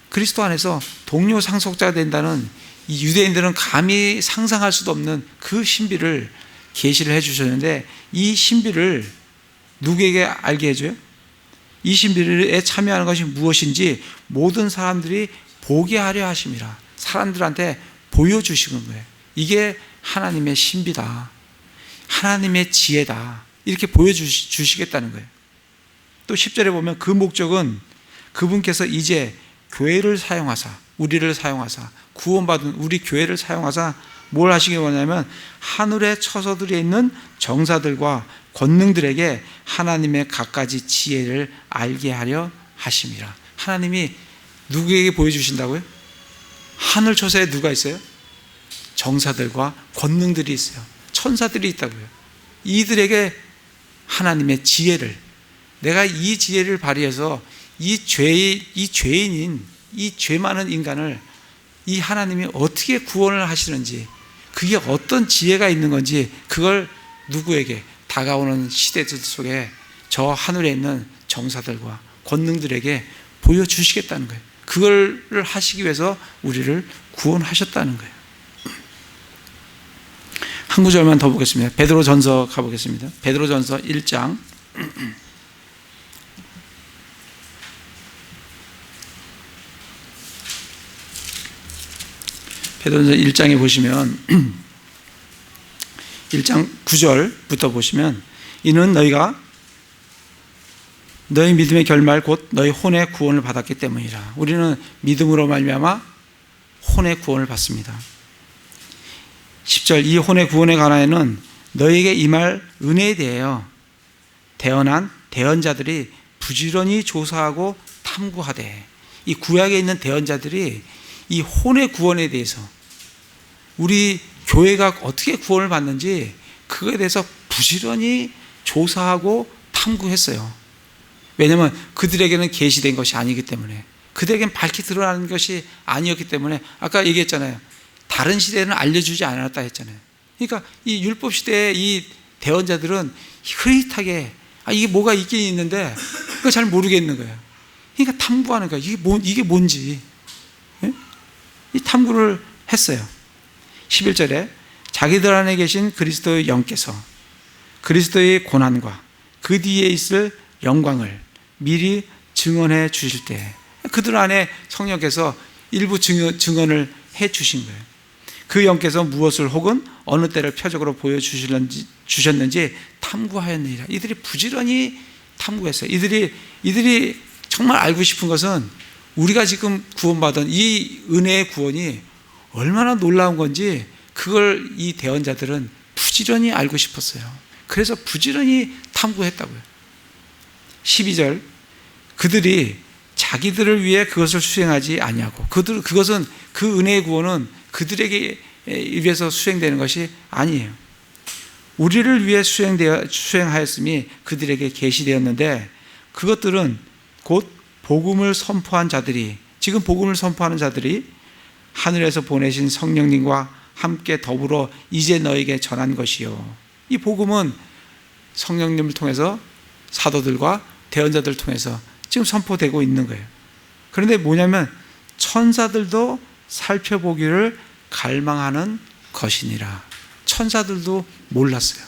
그리스도 안에서 동료 상속자가 된다는 이 유대인들은 감히 상상할 수도 없는 그 신비를 계시를 해주셨는데 이 신비를 누구에게 알게 해줘요? 이 신비에 참여하는 것이 무엇인지 모든 사람들이 보게 하려 하심이라. 사람들한테 보여주시는 거예요. 이게 하나님의 신비다. 하나님의 지혜다. 이렇게 보여주시겠다는 거예요. 또 10절에 보면 그 목적은 그분께서 이제 교회를 사용하사 우리를 사용하사 구원받은 우리 교회를 사용하사 뭘 하시기 원하냐면 하늘의 처소들에 있는 정사들과 권능들에게 하나님의 갖가지 지혜를 알게 하려 하심이라. 하나님이 누구에게 보여주신다고요? 하늘 처소에 누가 있어요? 정사들과 권능들이 있어요. 천사들이 있다고요. 이들에게 하나님의 지혜를 내가 이 지혜를 발휘해서 이 죄인인 이 죄 많은 인간을 이 하나님이 어떻게 구원을 하시는지 그게 어떤 지혜가 있는 건지 그걸 누구에게 다가오는 시대들 속에 저 하늘에 있는 정사들과 권능들에게 보여주시겠다는 거예요. 그걸 하시기 위해서 우리를 구원하셨다는 거예요. 한 구절만 더 보겠습니다. 베드로전서 가보겠습니다. 베드로전서 1장 베드로전서 1장에 보시면 1장 9절부터 보시면 이는 너희가 너희 믿음의 결말 곧 너희 혼의 구원을 받았기 때문이라. 우리는 믿음으로 말미암아 혼의 구원을 받습니다. 10절 이 혼의 구원에 관하여는 너에게 임할 은혜에 대하여 대언한 대언자들이 부지런히 조사하고 탐구하되, 이 구약에 있는 대언자들이 이 혼의 구원에 대해서 우리 교회가 어떻게 구원을 받는지 그거에 대해서 부지런히 조사하고 탐구했어요. 왜냐하면 그들에게는 계시된 것이 아니기 때문에, 그들에게는 밝히 드러나는 것이 아니었기 때문에, 아까 얘기했잖아요. 다른 시대에는 알려주지 않았다 했잖아요. 그러니까 이 율법 시대의 이 대언자들은 흐릿하게 이게 뭐가 있긴 있는데 그걸 잘 모르겠는 거예요. 그러니까 탐구하는 거예요. 이게 뭔지. 예? 이 탐구를 했어요. 11절에 자기들 안에 계신 그리스도의 영께서 그리스도의 고난과 그 뒤에 있을 영광을 미리 증언해 주실 때, 그들 안에 성령께서 일부 증언을 해 주신 거예요. 그 영께서 무엇을 혹은 어느 때를 표적으로 보여주셨는지 탐구하였느니라. 이들이 부지런히 탐구했어요. 이들이 정말 알고 싶은 것은 우리가 지금 구원받은 이 은혜의 구원이 얼마나 놀라운 건지, 그걸 이 대언자들은 부지런히 알고 싶었어요. 그래서 부지런히 탐구했다고요. 12절 그들이 자기들을 위해 그것을 수행하지 아니하고, 그것은 그 은혜의 구원은 그들에게 위해서 수행되는 것이 아니에요. 우리를 위해 수행하였음이 그들에게 계시되었는데, 그것들은 곧 복음을 선포한 자들이, 지금 복음을 선포하는 자들이 하늘에서 보내신 성령님과 함께 더불어 이제 너에게 전한 것이요. 이 복음은 성령님을 통해서 사도들과 대언자들을 통해서 지금 선포되고 있는 거예요. 그런데 뭐냐면 천사들도 살펴보기를 갈망하는 것이니라. 천사들도 몰랐어요.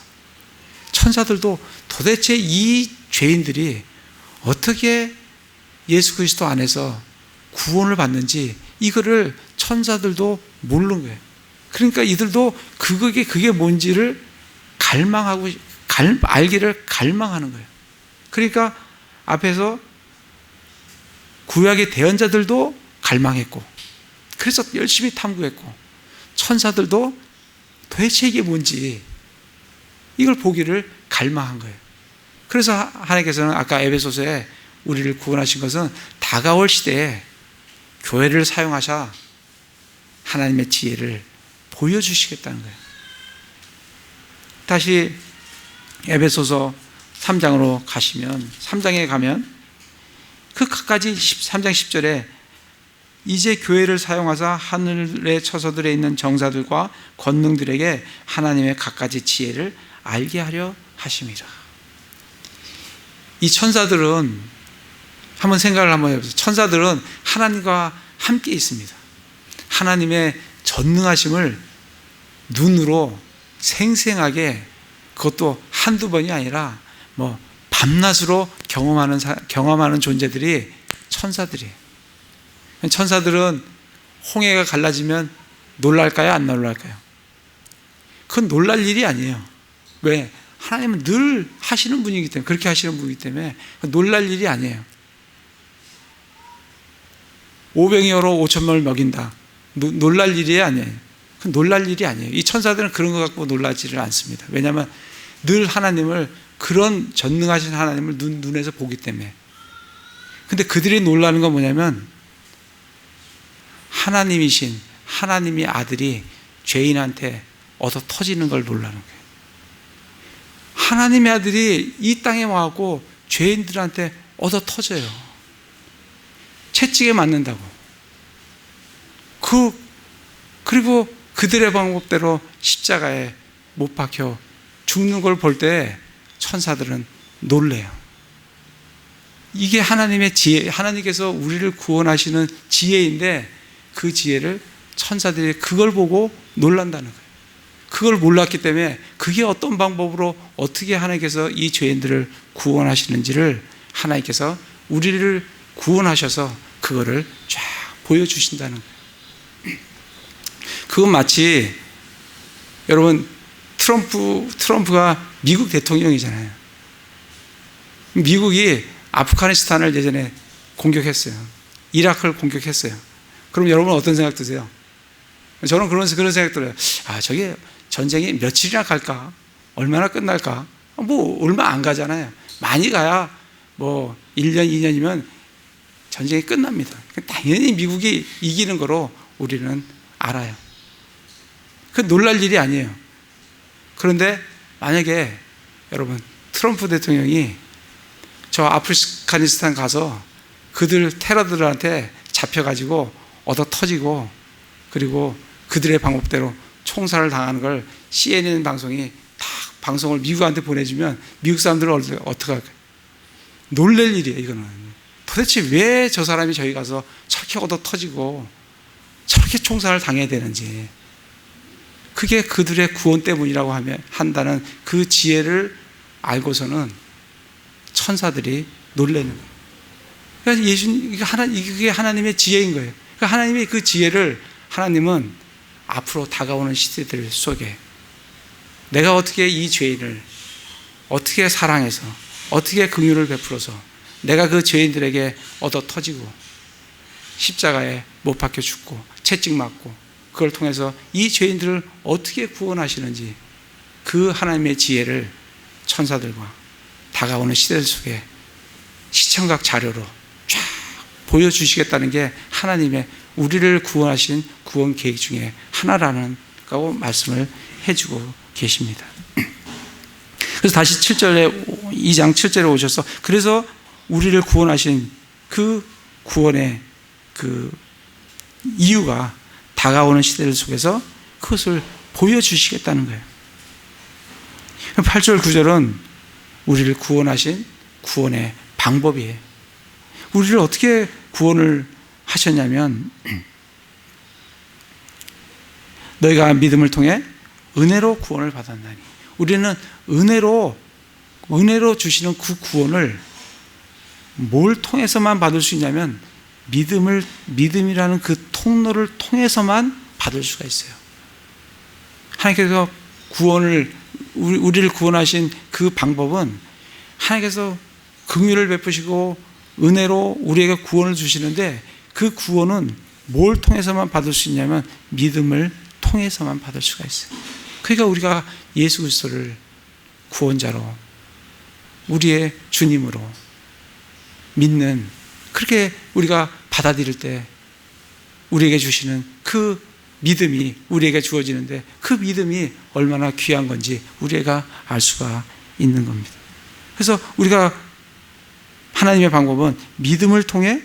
천사들도 도대체 이 죄인들이 어떻게 예수 그리스도 안에서 구원을 받는지 이거를 천사들도 모르는 거예요. 그러니까 이들도 그게 뭔지를 알기를 갈망하는 거예요. 그러니까 앞에서 구약의 대언자들도 갈망했고, 그래서 열심히 탐구했고, 천사들도 도대체 이게 뭔지 이걸 보기를 갈망한 거예요. 그래서 하나님께서는 아까 에베소서에 우리를 구원하신 것은 다가올 시대에 교회를 사용하셔 하나님의 지혜를 보여주시겠다는 거예요. 다시 에베소서 3장으로 가시면, 3장에 가면 그 끝까지 3장 10절에 이제 교회를 사용하사 하늘의 처소들에 있는 정사들과 권능들에게 하나님의 갖가지 지혜를 알게 하려 하심이라. 이 천사들은 한번 생각을 한번 해보세요. 천사들은 하나님과 함께 있습니다. 하나님의 전능하심을 눈으로 생생하게, 그것도 한두 번이 아니라 밤낮으로 경험하는 존재들이 천사들이에요. 천사들은 홍해가 갈라지면 놀랄까요? 안 놀랄까요? 그건 놀랄 일이 아니에요. 왜? 하나님은 늘 하시는 분이기 때문에, 그렇게 하시는 분이기 때문에 놀랄 일이 아니에요. 오병이어로 5,000명을 먹인다. 놀랄 일이 아니에요. 그건 놀랄 일이 아니에요. 이 천사들은 그런 거 갖고 놀라지를 않습니다. 왜냐하면 늘 하나님을, 그런 전능하신 하나님을 눈에서 보기 때문에. 근데 그들이 놀라는 건 뭐냐면 하나님이신 하나님의 아들이 죄인한테 얻어 터지는 걸 놀라는 거예요. 하나님의 아들이 이 땅에 와갖고 죄인들한테 얻어 터져요. 채찍에 맞는다고. 그리고 그들의 방법대로 십자가에 못 박혀 죽는 걸 볼 때 천사들은 놀래요. 이게 하나님의 지혜, 하나님께서 우리를 구원하시는 지혜인데, 그 지혜를 천사들이 그걸 보고 놀란다는 거예요. 그걸 몰랐기 때문에 그게 어떤 방법으로 어떻게 하나님께서 이 죄인들을 구원하시는지를 하나님께서 우리를 구원하셔서 그거를 쫙 보여주신다는 거예요. 그건 마치, 여러분, 트럼프가 미국 대통령이잖아요. 미국이 아프가니스탄을 예전에 공격했어요. 이라크를 공격했어요. 그럼 여러분 어떤 생각 드세요? 저는 그런 생각 들어요. 저게 전쟁이 며칠이나 갈까? 얼마나 끝날까? 뭐 얼마 안 가잖아요. 많이 가야 뭐 1년, 2년이면 전쟁이 끝납니다. 당연히 미국이 이기는 거로 우리는 알아요. 그 놀랄 일이 아니에요. 그런데 만약에 여러분 트럼프 대통령이 저 아프가니스탄 가서 그들 테러들한테 잡혀가지고 얻어 터지고 그리고 그들의 방법대로 총살을 당하는 걸 CNN 방송이 다 방송을 미국한테 보내주면 미국 사람들은 어떻게 할까요? 놀랄 일이에요. 이거는 도대체 왜 저 사람이 저기 가서 저렇게 얻어 터지고 저렇게 총살을 당해야 되는지, 그게 그들의 구원 때문이라고 한다는 그 지혜를 알고서는 천사들이 놀라는 거예요. 그러니까 이게 하나님의 지혜인 거예요. 그러니까 하나님의 그 지혜를 하나님은 앞으로 다가오는 시대들 속에 내가 어떻게 이 죄인을 어떻게 사랑해서 어떻게 긍휼을 베풀어서 내가 그 죄인들에게 얻어 터지고 십자가에 못 박혀 죽고 채찍 맞고 그걸 통해서 이 죄인들을 어떻게 구원하시는지 그 하나님의 지혜를 천사들과 다가오는 시대들 속에 시청각 자료로 쫙 보여주시겠다는 게 하나님의 우리를 구원하신 구원 계획 중에 하나라는 거 말씀을 해주고 계십니다. 그래서 다시 7절에 2장 7절에 오셔서 그래서 우리를 구원하신 그 구원의 그 이유가 다가오는 시대들 속에서 그것을 보여주시겠다는 거예요. 8절 9절은 우리를 구원하신 구원의 방법이에요. 우리를 어떻게 구원을 하셨냐면 너희가 믿음을 통해 은혜로 구원을 받았나니, 우리는 은혜로 주시는 그 구원을 뭘 통해서만 받을 수 있냐면 믿음이라는 그 통로를 통해서만 받을 수가 있어요. 하나님께서 우리를 구원하신 그 방법은 하나님께서 긍휼을 베푸시고 은혜로 우리에게 구원을 주시는데 그 구원은 뭘 통해서만 받을 수 있냐면 믿음을 통해서만 받을 수가 있어요. 그러니까 우리가 예수 그리스도를 구원자로 우리의 주님으로 믿는, 그렇게 우리가 받아들일 때 우리에게 주시는 그 믿음이 우리에게 주어지는데 그 믿음이 얼마나 귀한 건지 우리가 알 수가 있는 겁니다. 그래서 우리가 하나님의 방법은 믿음을 통해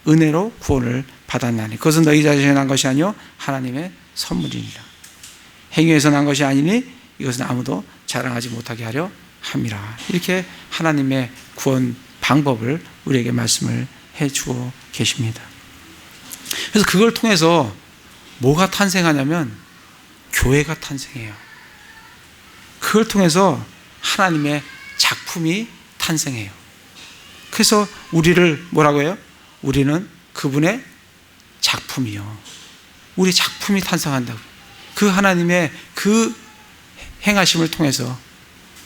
은혜로 구원을 받았나니 그것은 너희 자신이 난 것이 아니요 하나님의 선물이니라. 행위에서 난 것이 아니니 이것은 아무도 자랑하지 못하게 하려 함이라. 이렇게 하나님의 구원 방법을 우리에게 말씀을 해주고 계십니다. 그래서 그걸 통해서 뭐가 탄생하냐면 교회가 탄생해요. 그걸 통해서 하나님의 작품이 탄생해요. 그래서 우리를 뭐라고 해요? 우리는 그분의 작품이요. 우리 작품이 탄생한다고. 그 하나님의 그 행하심을 통해서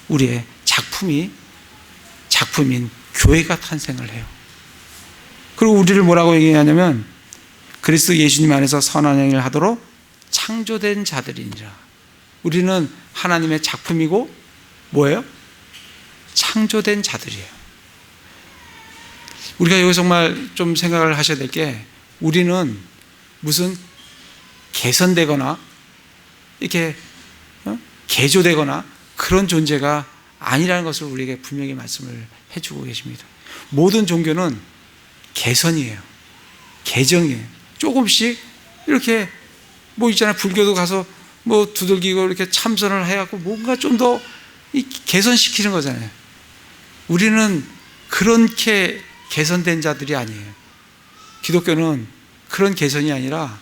우리의 작품인 교회가 탄생을 해요. 그리고 우리를 뭐라고 얘기하냐면 그리스도 예수님 안에서 선한 행위를 하도록 창조된 자들이니라. 우리는 하나님의 작품이고 뭐예요? 창조된 자들이에요. 우리가 여기 정말 좀 생각을 하셔야 될 게, 우리는 무슨 개선되거나 이렇게 개조되거나 그런 존재가 아니라는 것을 우리에게 분명히 말씀을 해주고 계십니다. 모든 종교는 개선이에요. 개정이에요. 조금씩 이렇게 뭐 있잖아요. 불교도 가서 뭐 두들기고 이렇게 참선을 해갖고 뭔가 좀 더 개선시키는 거잖아요. 우리는 그렇게 개선된 자들이 아니에요. 기독교는 그런 개선이 아니라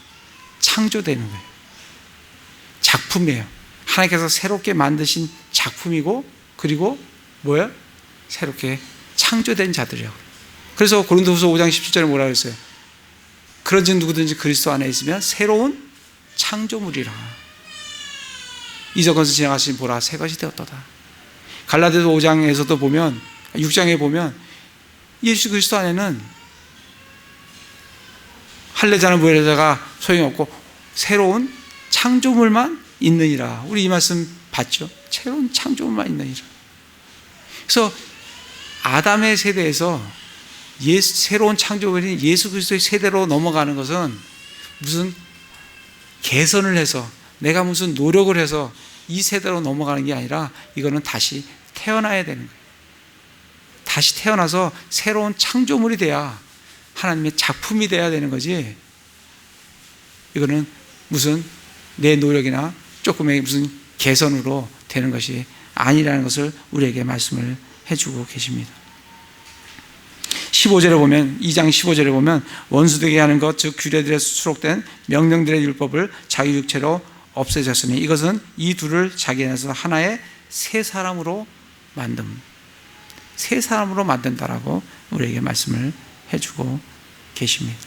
창조되는 거예요. 작품이에요. 하나님께서 새롭게 만드신 작품이고, 그리고 뭐예요? 새롭게 창조된 자들이라고. 그래서 고린도후서 5장 17절에 뭐라 그랬어요? 그런즉 누구든지 그리스도 안에 있으면 새로운 창조물이라. 이전 것을 지나가신 보라 새 것이 되었도다. 갈라디아서 5장에서도 보면, 6장에 보면 예수 그리스도 안에는 할례자나 무할례자가 소용없고 새로운 창조물만 있느니라. 우리 이 말씀 봤죠? 새로운 창조물만 있느니라. 그래서 아담의 세대에서 새로운 창조물인 예수 그리스도의 세대로 넘어가는 것은 무슨 개선을 해서 내가 무슨 노력을 해서 이 세대로 넘어가는 게 아니라 이거는 다시 태어나야 되는 거예요. 다시 태어나서 새로운 창조물이 돼야 하나님의 작품이 돼야 되는 거지, 이거는 무슨 내 노력이나 조금의 무슨 개선으로 되는 것이 아니라는 것을 우리에게 말씀을 해주고 계십니다. 15절에 보면, 2장 15절에 보면 원수되게 하는 것, 즉 규례들에 수록된 명령들의 율법을 자기 육체로 없애졌으니 이것은 이 둘을 자기 안에서 하나의 새 사람으로 새 사람으로 만든다라고 우리에게 말씀을 해주고 계십니다.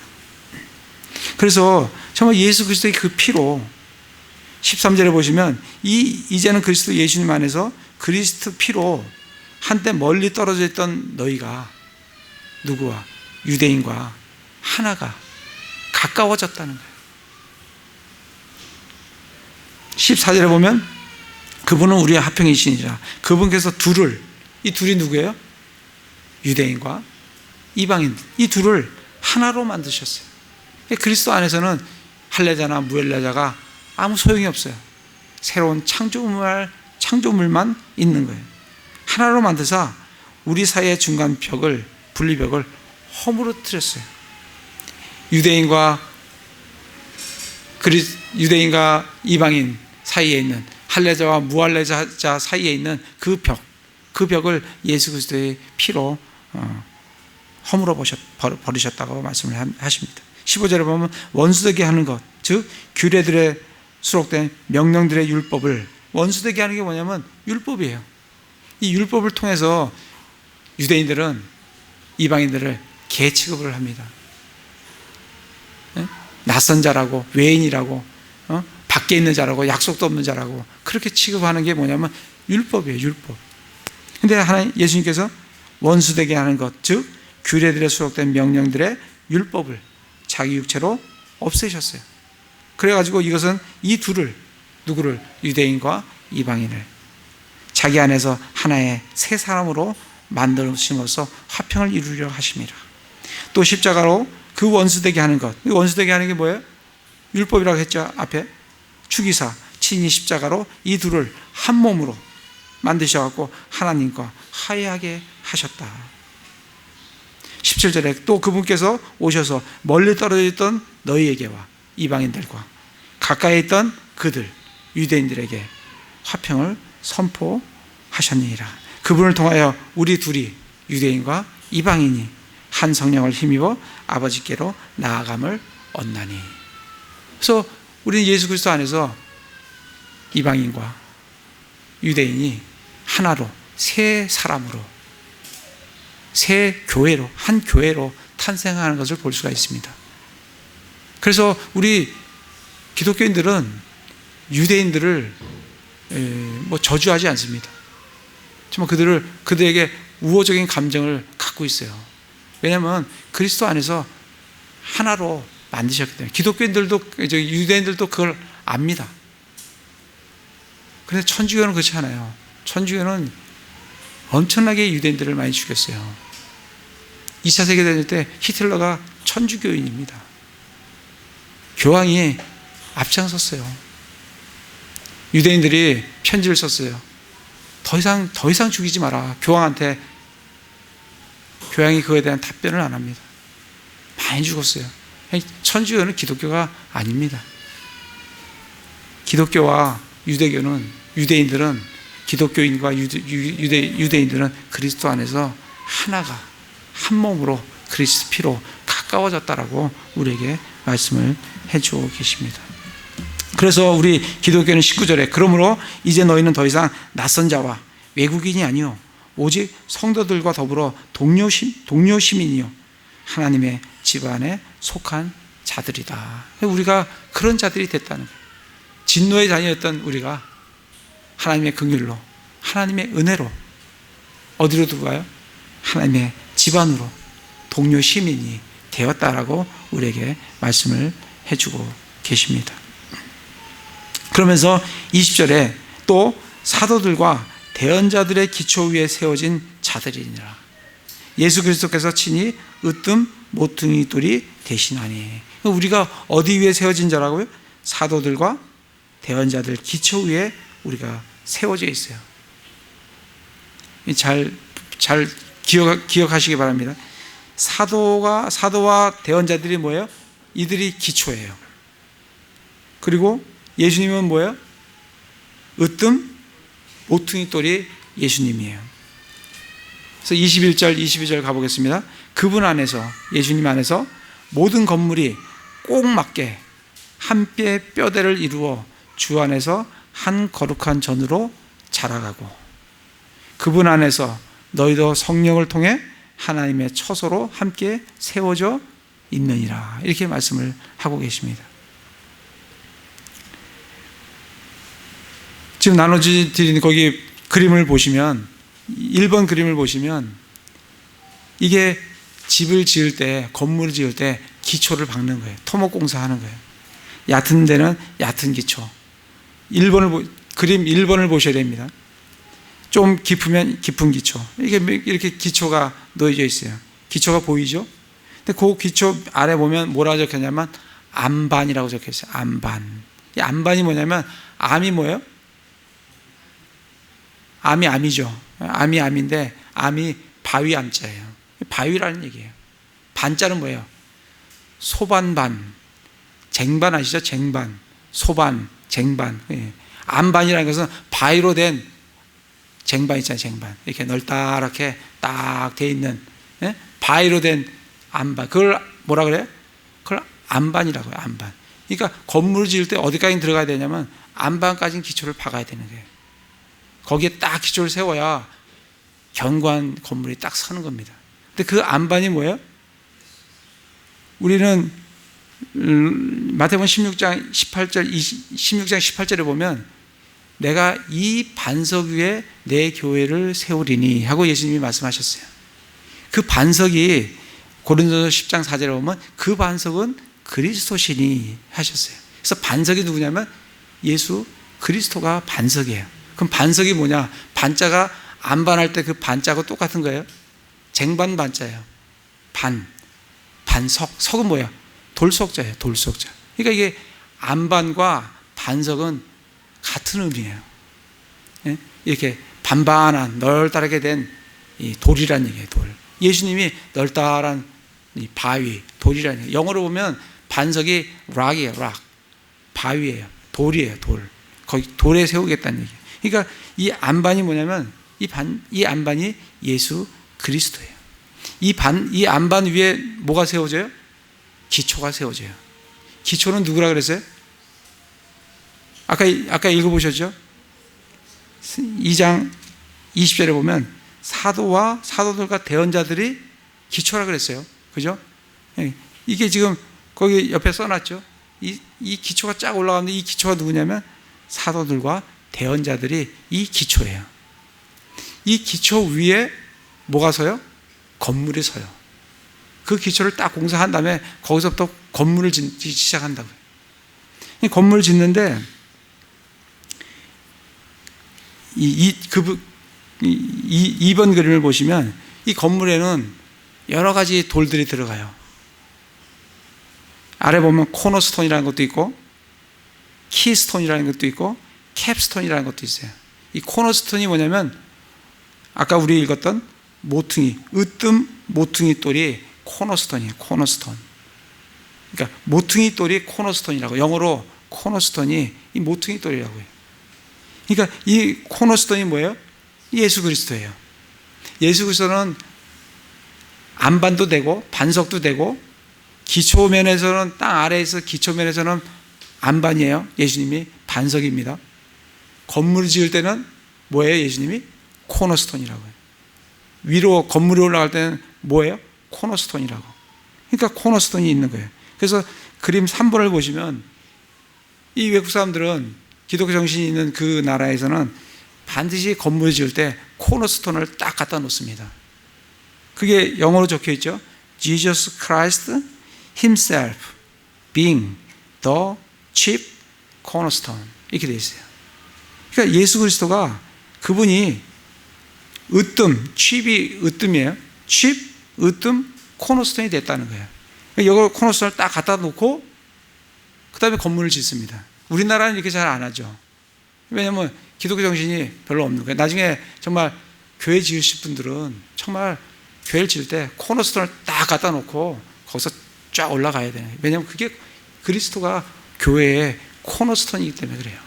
그래서 정말 예수 그리스도의 그 피로, 13절에 보시면 이제는 그리스도 예수님 안에서 그리스도 피로 한때 멀리 떨어져 있던 너희가 누구와? 유대인과 하나가 가까워졌다는 거예요. 14절에 보면 그분은 우리의 화평이시니라. 그분께서 이 둘이 누구예요? 유대인과 이방인, 이 둘을 하나로 만드셨어요. 그리스도 안에서는 할례자나 무할례자가 아무 소용이 없어요. 새로운 창조물만 있는 거예요. 하나로 만드사 우리 사이의 중간 분리벽을 허물어뜨렸어요. 유대인과 이방인 사이에 있는, 할례자와 무할례자 사이에 있는 그 벽을 예수 그리스도의 피로 허물어 버리셨다고 말씀을 하십니다. 15절에 보면 원수되게 하는 것, 즉 규례들에 수록된 명령들의 율법을, 원수되게 하는 게 뭐냐면 율법이에요. 이 율법을 통해서 유대인들은 이방인들을 개 취급을 합니다. 낯선 자라고, 외인이라고, 밖에 있는 자라고, 약속도 없는 자라고 그렇게 취급하는 게 뭐냐면 율법이에요. 율법. 근데 예수님께서 원수되게 하는 것, 즉 규례들에 수록된 명령들의 율법을 자기 육체로 없애셨어요. 그래가지고 이것은 이 둘을, 누구를? 유대인과 이방인을 자기 안에서 하나의 새 사람으로 만드심으로써 화평을 이루려 하십니다. 또 십자가로 그 원수되게 하는 것, 원수되게 하는 게 뭐예요? 율법이라고 했죠. 앞에 죽이사 친히 십자가로 이 둘을 한 몸으로 만드셔갖고 하나님과 화해하게 하셨다. 17절에 또 그분께서 오셔서 멀리 떨어져 있던 너희에게와 이방인들과 가까이 있던 그들 유대인들에게 화평을 선포하셨느니라. 그분을 통하여 우리 둘이, 유대인과 이방인이 한 성령을 힘입어 아버지께로 나아감을 얻나니. 그래서 우리는 예수 그리스도 안에서 이방인과 유대인이 하나로, 새 사람으로, 새 교회로, 한 교회로 탄생하는 것을 볼 수가 있습니다. 그래서 우리 기독교인들은 유대인들을 저주하지 않습니다. 정말 그들에게 우호적인 감정을 갖고 있어요. 왜냐하면 그리스도 안에서 하나로 만드셨기 때문에. 기독교인들도, 유대인들도 그걸 압니다. 그런데 천주교는 그렇지 않아요. 천주교는 엄청나게 유대인들을 많이 죽였어요. 2차 세계대전 때 히틀러가 천주교인입니다. 교황이 앞장섰어요. 유대인들이 편지를 썼어요. 더 이상 죽이지 마라. 교황한테. 교황이 그거에 대한 답변을 안 합니다. 많이 죽었어요. 천주교는 기독교가 아닙니다. 기독교와 유대인들은, 기독교인과 유대인들은 그리스도 안에서 하나가, 한 몸으로 그리스도 피로 가까워졌다라고 우리에게 말씀을 해주고 계십니다. 그래서 우리 기독교는 19절에 그러므로 이제 너희는 더 이상 낯선 자와 외국인이 아니요 오직 성도들과 더불어 동료 시민이요 하나님의 집안에 속한 자들이다. 우리가 그런 자들이 됐다는 거예요. 진노의 자녀였던 우리가 하나님의 긍휼로, 하나님의 은혜로 어디로 들어가요? 하나님의 집안으로 동료 시민이 되었다라고 우리에게 말씀을 해주고 계십니다. 그러면서 20절에 또 사도들과 대언자들의 기초 위에 세워진 자들이니라. 예수 그리스도께서 친히 으뜸 모퉁이 돌이 되시나니. 우리가 어디 위에 세워진 자라고요? 사도들과 대언자들 기초 위에 우리가 세워져 있어요. 잘 기억하시기 바랍니다. 사도와 대언자들이 뭐예요? 이들이 기초예요. 그리고 예수님은 뭐예요? 으뜸 모퉁이 돌이 예수님이에요. 그래서 21절 22절 가보겠습니다. 그분 안에서, 예수님 안에서 모든 건물이 꼭 맞게 한 뼘의 뼈대를 이루어 주 안에서 한 거룩한 전으로 자라가고, 그분 안에서 너희도 성령을 통해 하나님의 처소로 함께 세워져 있느니라. 이렇게 말씀을 하고 계십니다. 지금 나눠드린 거기 그림을 보시면, 1번 그림을 보시면, 이게 집을 지을 때, 건물을 지을 때 기초를 박는 거예요. 토목공사 하는 거예요. 얕은 데는 얕은 기초. 그림 1번을 보셔야 됩니다. 좀 깊으면 깊은 기초. 이렇게 기초가 놓여져 있어요. 기초가 보이죠? 근데 그 기초 아래 보면 뭐라고 적혔냐면 암반이라고 적혀 있어요. 암반. 이 암반이 뭐냐면, 암이 뭐예요? 암이 암이죠. 암이 암인데, 암이 바위 암자예요. 바위라는 얘기예요. 반자는 뭐예요? 소반반. 쟁반 아시죠? 쟁반. 소반, 쟁반. 암반이라는 것은 바위로 된 쟁반 있잖아요. 쟁반. 이렇게 널따랗게 딱 돼 있는, 바위로 된 암반. 그걸 뭐라 그래요? 그걸 암반이라고 해요. 암반. 그러니까 건물을 지을 때 어디까지 들어가야 되냐면 암반까지는 기초를 박아야 되는 거예요. 거기에 딱 기초를 세워야 견고한 건물이 딱 서는 겁니다. 근데 그 암반이 뭐예요? 우리는 마태복음 16장 18절에 보면 내가 이 반석 위에 내 교회를 세우리니 하고 예수님이 말씀하셨어요. 그 반석이 고린도서 10장 4절에 보면 그 반석은 그리스도시니 하셨어요. 그래서 반석이 누구냐면 예수 그리스도가 반석이에요. 그럼 반석이 뭐냐? 반자가 암반할 때 그 반자하고 똑같은 거예요. 쟁반 반자예요. 반석. 석은 뭐야? 돌석자예요. 돌석자. 그러니까 이게 암반과 반석은 같은 의미예요. 이렇게 반반한 널따르게 된 이 돌이란 얘기예요. 돌. 예수님이 널따란 이 바위, 돌이라는 얘기예요. 영어로 보면 반석이 락이에요. 락. 바위예요. 돌이에요. 돌. 거기 돌에 세우겠다는 얘기예요. 그러니까 이 암반이 뭐냐면 이 암반이 예수 그리스도예요. 이 암반 위에 뭐가 세워져요? 기초가 세워져요. 기초는 누구라 그랬어요? 아까 읽어보셨죠? 2장 20절에 보면 사도와 사도들과 대언자들이 기초라 그랬어요. 그죠? 이게 지금 거기 옆에 써놨죠? 이 기초가 쫙 올라가는데 이 기초가 누구냐면 사도들과 대언자들이 이 기초예요. 이 기초 위에 뭐가 서요? 건물이 서요. 그 기초를 딱 공사한 다음에 거기서부터 건물을 짓기 시작한다고요. 건물을 짓는데 이 2번 그림을 보시면 이 건물에는 여러 가지 돌들이 들어가요. 아래 보면 코너스톤이라는 것도 있고 키스톤이라는 것도 있고 캡스톤이라는 것도 있어요. 이 코너스톤이 뭐냐면 아까 우리 읽었던 모퉁이, 으뜸 모퉁이 돌이 코너스톤이에요. 코너스톤. 그러니까 모퉁이 돌이 코너스톤이라고. 영어로 코너스톤이 이 모퉁이 돌이라고 해요. 그러니까 이 코너스톤이 뭐예요? 예수 그리스도예요. 예수 그리스도는 안반도 되고 반석도 되고 기초면에서는 땅 아래에서 기초면에서는 안반이에요. 예수님이 반석입니다. 건물을 지을 때는 뭐예요? 예수님이 코너스톤이라고 해요. 위로 건물이 올라갈 때는 뭐예요? 코너스톤이라고. 그러니까 코너스톤이 있는 거예요. 그래서 그림 3번을 보시면 이 외국 사람들은 기독교 정신이 있는 그 나라에서는 반드시 건물을 지을 때 코너스톤을 딱 갖다 놓습니다. 그게 영어로 적혀 있죠. Jesus Christ Himself being the chief cornerstone. 이렇게 되어 있어요. 그러니까 예수 그리스도가 그분이 칩이 으뜸이에요. 칩, 으뜸, 코너스톤이 됐다는 거예요. 그러니까 이걸 코너스톤을 딱 갖다 놓고 그 다음에 건물을 짓습니다. 우리나라는 이렇게 잘 안 하죠. 왜냐하면 기독교 정신이 별로 없는 거예요. 나중에 정말 교회 지으실 분들은 정말 교회를 지을 때 코너스톤을 딱 갖다 놓고 거기서 쫙 올라가야 돼요. 왜냐하면 그게 그리스도가 교회의 코너스톤이기 때문에 그래요.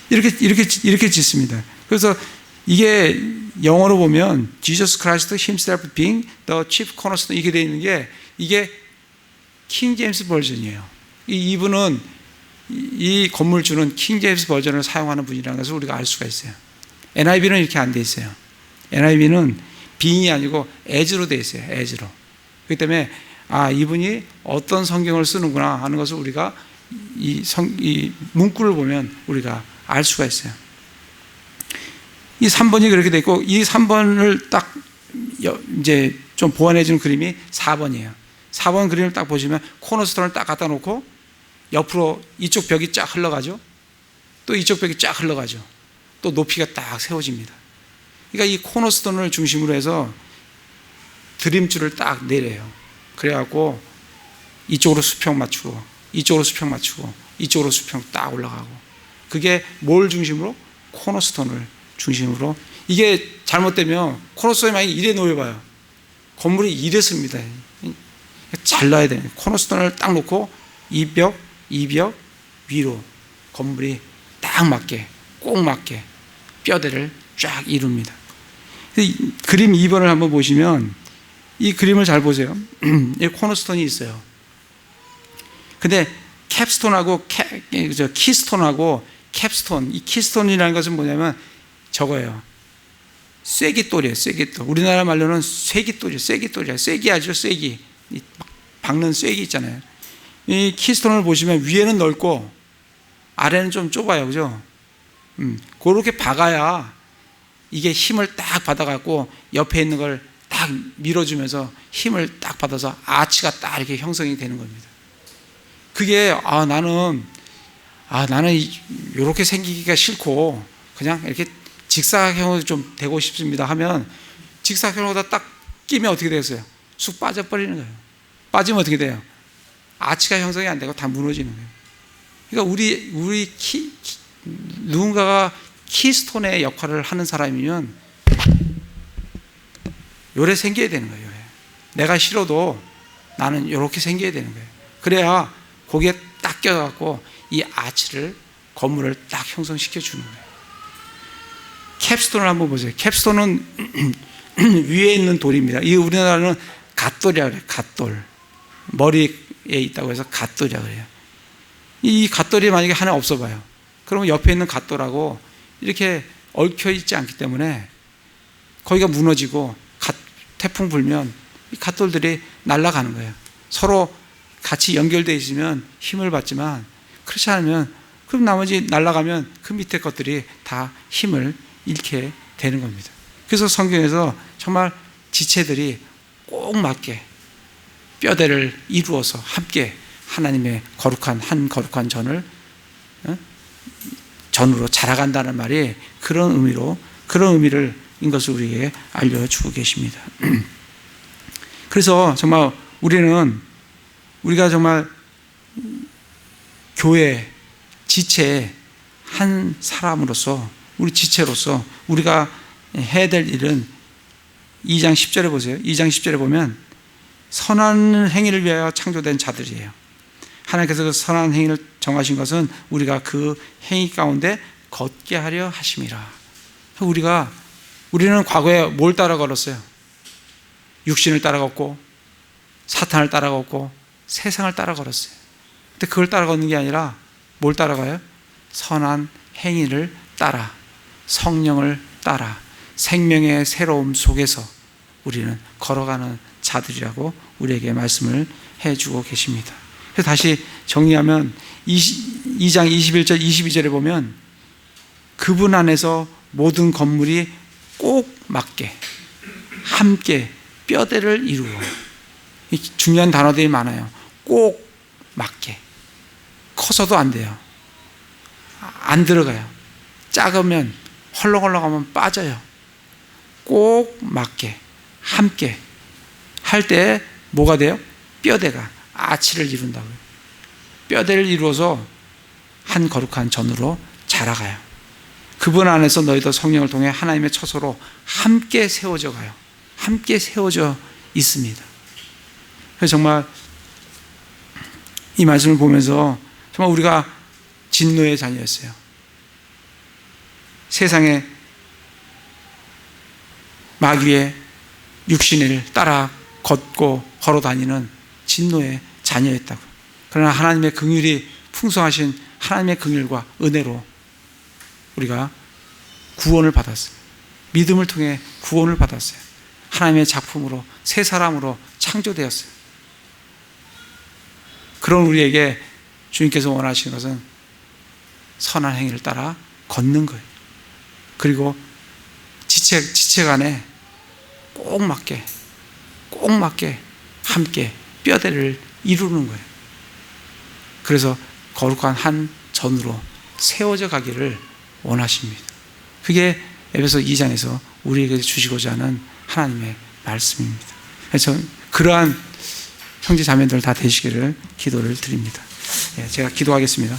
이렇게 짓습니다. 그래서 이게 영어로 보면 Jesus Christ himself being the chief cornerstone 이게 되어 있는 게 이게 킹 제임스 버전이에요. 이분은 이 건물주는 킹 제임스 버전을 사용하는 분이라는 것을 우리가 알 수가 있어요. NIV는 이렇게 안 돼 있어요. NIV는 being이 아니고 as로 돼 있어요. as로. 그렇기 때문에 이분이 어떤 성경을 쓰는구나 하는 것을 우리가 이 문구를 보면 우리가 알 수가 있어요. 이 3번이 그렇게 돼 있고 이 3번을 딱 이제 좀 보완해 주는 그림이 4번이에요. 4번 그림을 딱 보시면 코너스톤을 딱 갖다 놓고 옆으로 이쪽 벽이 쫙 흘러가죠. 또 이쪽 벽이 쫙 흘러가죠. 또 높이가 딱 세워집니다. 그러니까 이 코너스톤을 중심으로 해서 드림줄을 딱 내려요. 그래갖고 이쪽으로 수평 맞추고 이쪽으로 수평 맞추고 이쪽으로 수평 딱 올라가고 그게 뭘 중심으로? 코너스톤을 중심으로. 이게 잘못되면 코너스톤이 만약에 이래 놓여봐요. 건물이 이래 씁니다. 잘라야 돼요. 코너스톤을 딱 놓고 이 벽 위로 건물이 딱 맞게 꼭 맞게 뼈대를 쫙 이룹니다. 그림 2번을 한번 보시면 이 그림을 잘 보세요. 이 코너스톤이 있어요. 근데 캡스톤하고 키스톤하고 캡스톤, 이 키스톤이라는 것은 뭐냐면 저거예요. 쐐기돌이에요. 쐐기돌. 우리나라 말로는 쐐기돌이에요. 쐐기돌이에요. 쐐기 알죠? 쐐기. 박는 쐐기 있잖아요. 이 키스톤을 보시면 위에는 넓고 아래는 좀 좁아요. 그죠? 그렇게 박아야 이게 힘을 딱 받아갖고 옆에 있는 걸 딱 밀어주면서 힘을 딱 받아서 아치가 딱 이렇게 형성이 되는 겁니다. 그게 나는 이렇게 생기기가 싫고 그냥 이렇게 직사각형으로 좀 되고 싶습니다 하면 직사각형으로 딱 끼면 어떻게 되겠어요? 쑥 빠져버리는 거예요. 빠지면 어떻게 돼요? 아치가 형성이 안 되고 다 무너지는 거예요. 그러니까 누군가가 키스톤의 역할을 하는 사람이면 요래 생겨야 되는 거예요. 내가 싫어도 나는 이렇게 생겨야 되는 거예요. 그래야 거기에 딱 껴갖고 이 아치를 건물을 딱 형성시켜 주는 거예요. 캡스톤을 한번 보세요. 캡스톤은 위에 있는 돌입니다. 이 우리나라는 갓돌이라고 그래요. 갓돌. 머리에 있다고 해서 갓돌이라고 그래요. 이 갓돌이 만약에 하나 없어 봐요. 그러면 옆에 있는 갓돌하고 이렇게 얽혀 있지 않기 때문에 거기가 무너지고 태풍 불면 이 갓돌들이 날아가는 거예요. 서로 같이 연결되어 있으면 힘을 받지만 그렇지 않으면 그럼 나머지 날아가면 그 밑에 것들이 다 힘을 잃게 되는 겁니다. 그래서 성경에서 정말 지체들이 꼭 맞게 뼈대를 이루어서 함께 하나님의 거룩한 전으로 자라간다는 말이 그런 의미를 인 것을 우리에게 알려주고 계십니다. 그래서 정말 우리가 정말 교회 지체 한 사람으로서 우리 지체로서 우리가 해야 될 일은 2장 10절에 보세요. 2장 10절에 보면 선한 행위를 위하여 창조된 자들이에요. 하나님께서 그 선한 행위를 정하신 것은 우리가 그 행위 가운데 걷게 하려 하심이라. 우리는 과거에 뭘 따라 걸었어요? 육신을 따라 걷고 사탄을 따라 걷고 세상을 따라 걸었어요. 근데 그걸 따라 걷는 게 아니라 뭘 따라가요? 선한 행위를 따라 성령을 따라 생명의 새로움 속에서 우리는 걸어가는 자들이라고 우리에게 말씀을 해주고 계십니다. 그래서 다시 정리하면 2장 21절 22절에 보면 그분 안에서 모든 건물이 꼭 맞게 함께 뼈대를 이루어. 중요한 단어들이 많아요. 꼭 맞게. 커서도 안 돼요. 안 들어가요. 작으면 헐렁헐렁하면 빠져요. 꼭 맞게 함께 할 때 뭐가 돼요? 뼈대가 아치를 이룬다고요. 뼈대를 이루어서 한 거룩한 전으로 자라가요. 그분 안에서 너희도 성령을 통해 하나님의 처소로 함께 세워져 가요. 함께 세워져 있습니다. 그래서 정말 이 말씀을 보면서 정말 우리가 진노의 자녀였어요. 세상에 마귀의 육신을 따라 걷고 걸어 다니는 진노의 자녀였다고. 그러나 하나님의 긍휼이 풍성하신 하나님의 긍휼과 은혜로 우리가 구원을 받았어요. 믿음을 통해 구원을 받았어요. 하나님의 작품으로 새 사람으로 창조되었어요. 그런 우리에게 주님께서 원하시는 것은 선한 행위를 따라 걷는 거예요. 그리고 지체 간에 꼭 맞게 함께 뼈대를 이루는 거예요. 그래서 거룩한 한 전으로 세워져 가기를 원하십니다. 그게 에베소 2장에서 우리에게 주시고자 하는 하나님의 말씀입니다. 그래서 그러한 형제 자매들 다 되시기를 기도를 드립니다. 제가 기도하겠습니다.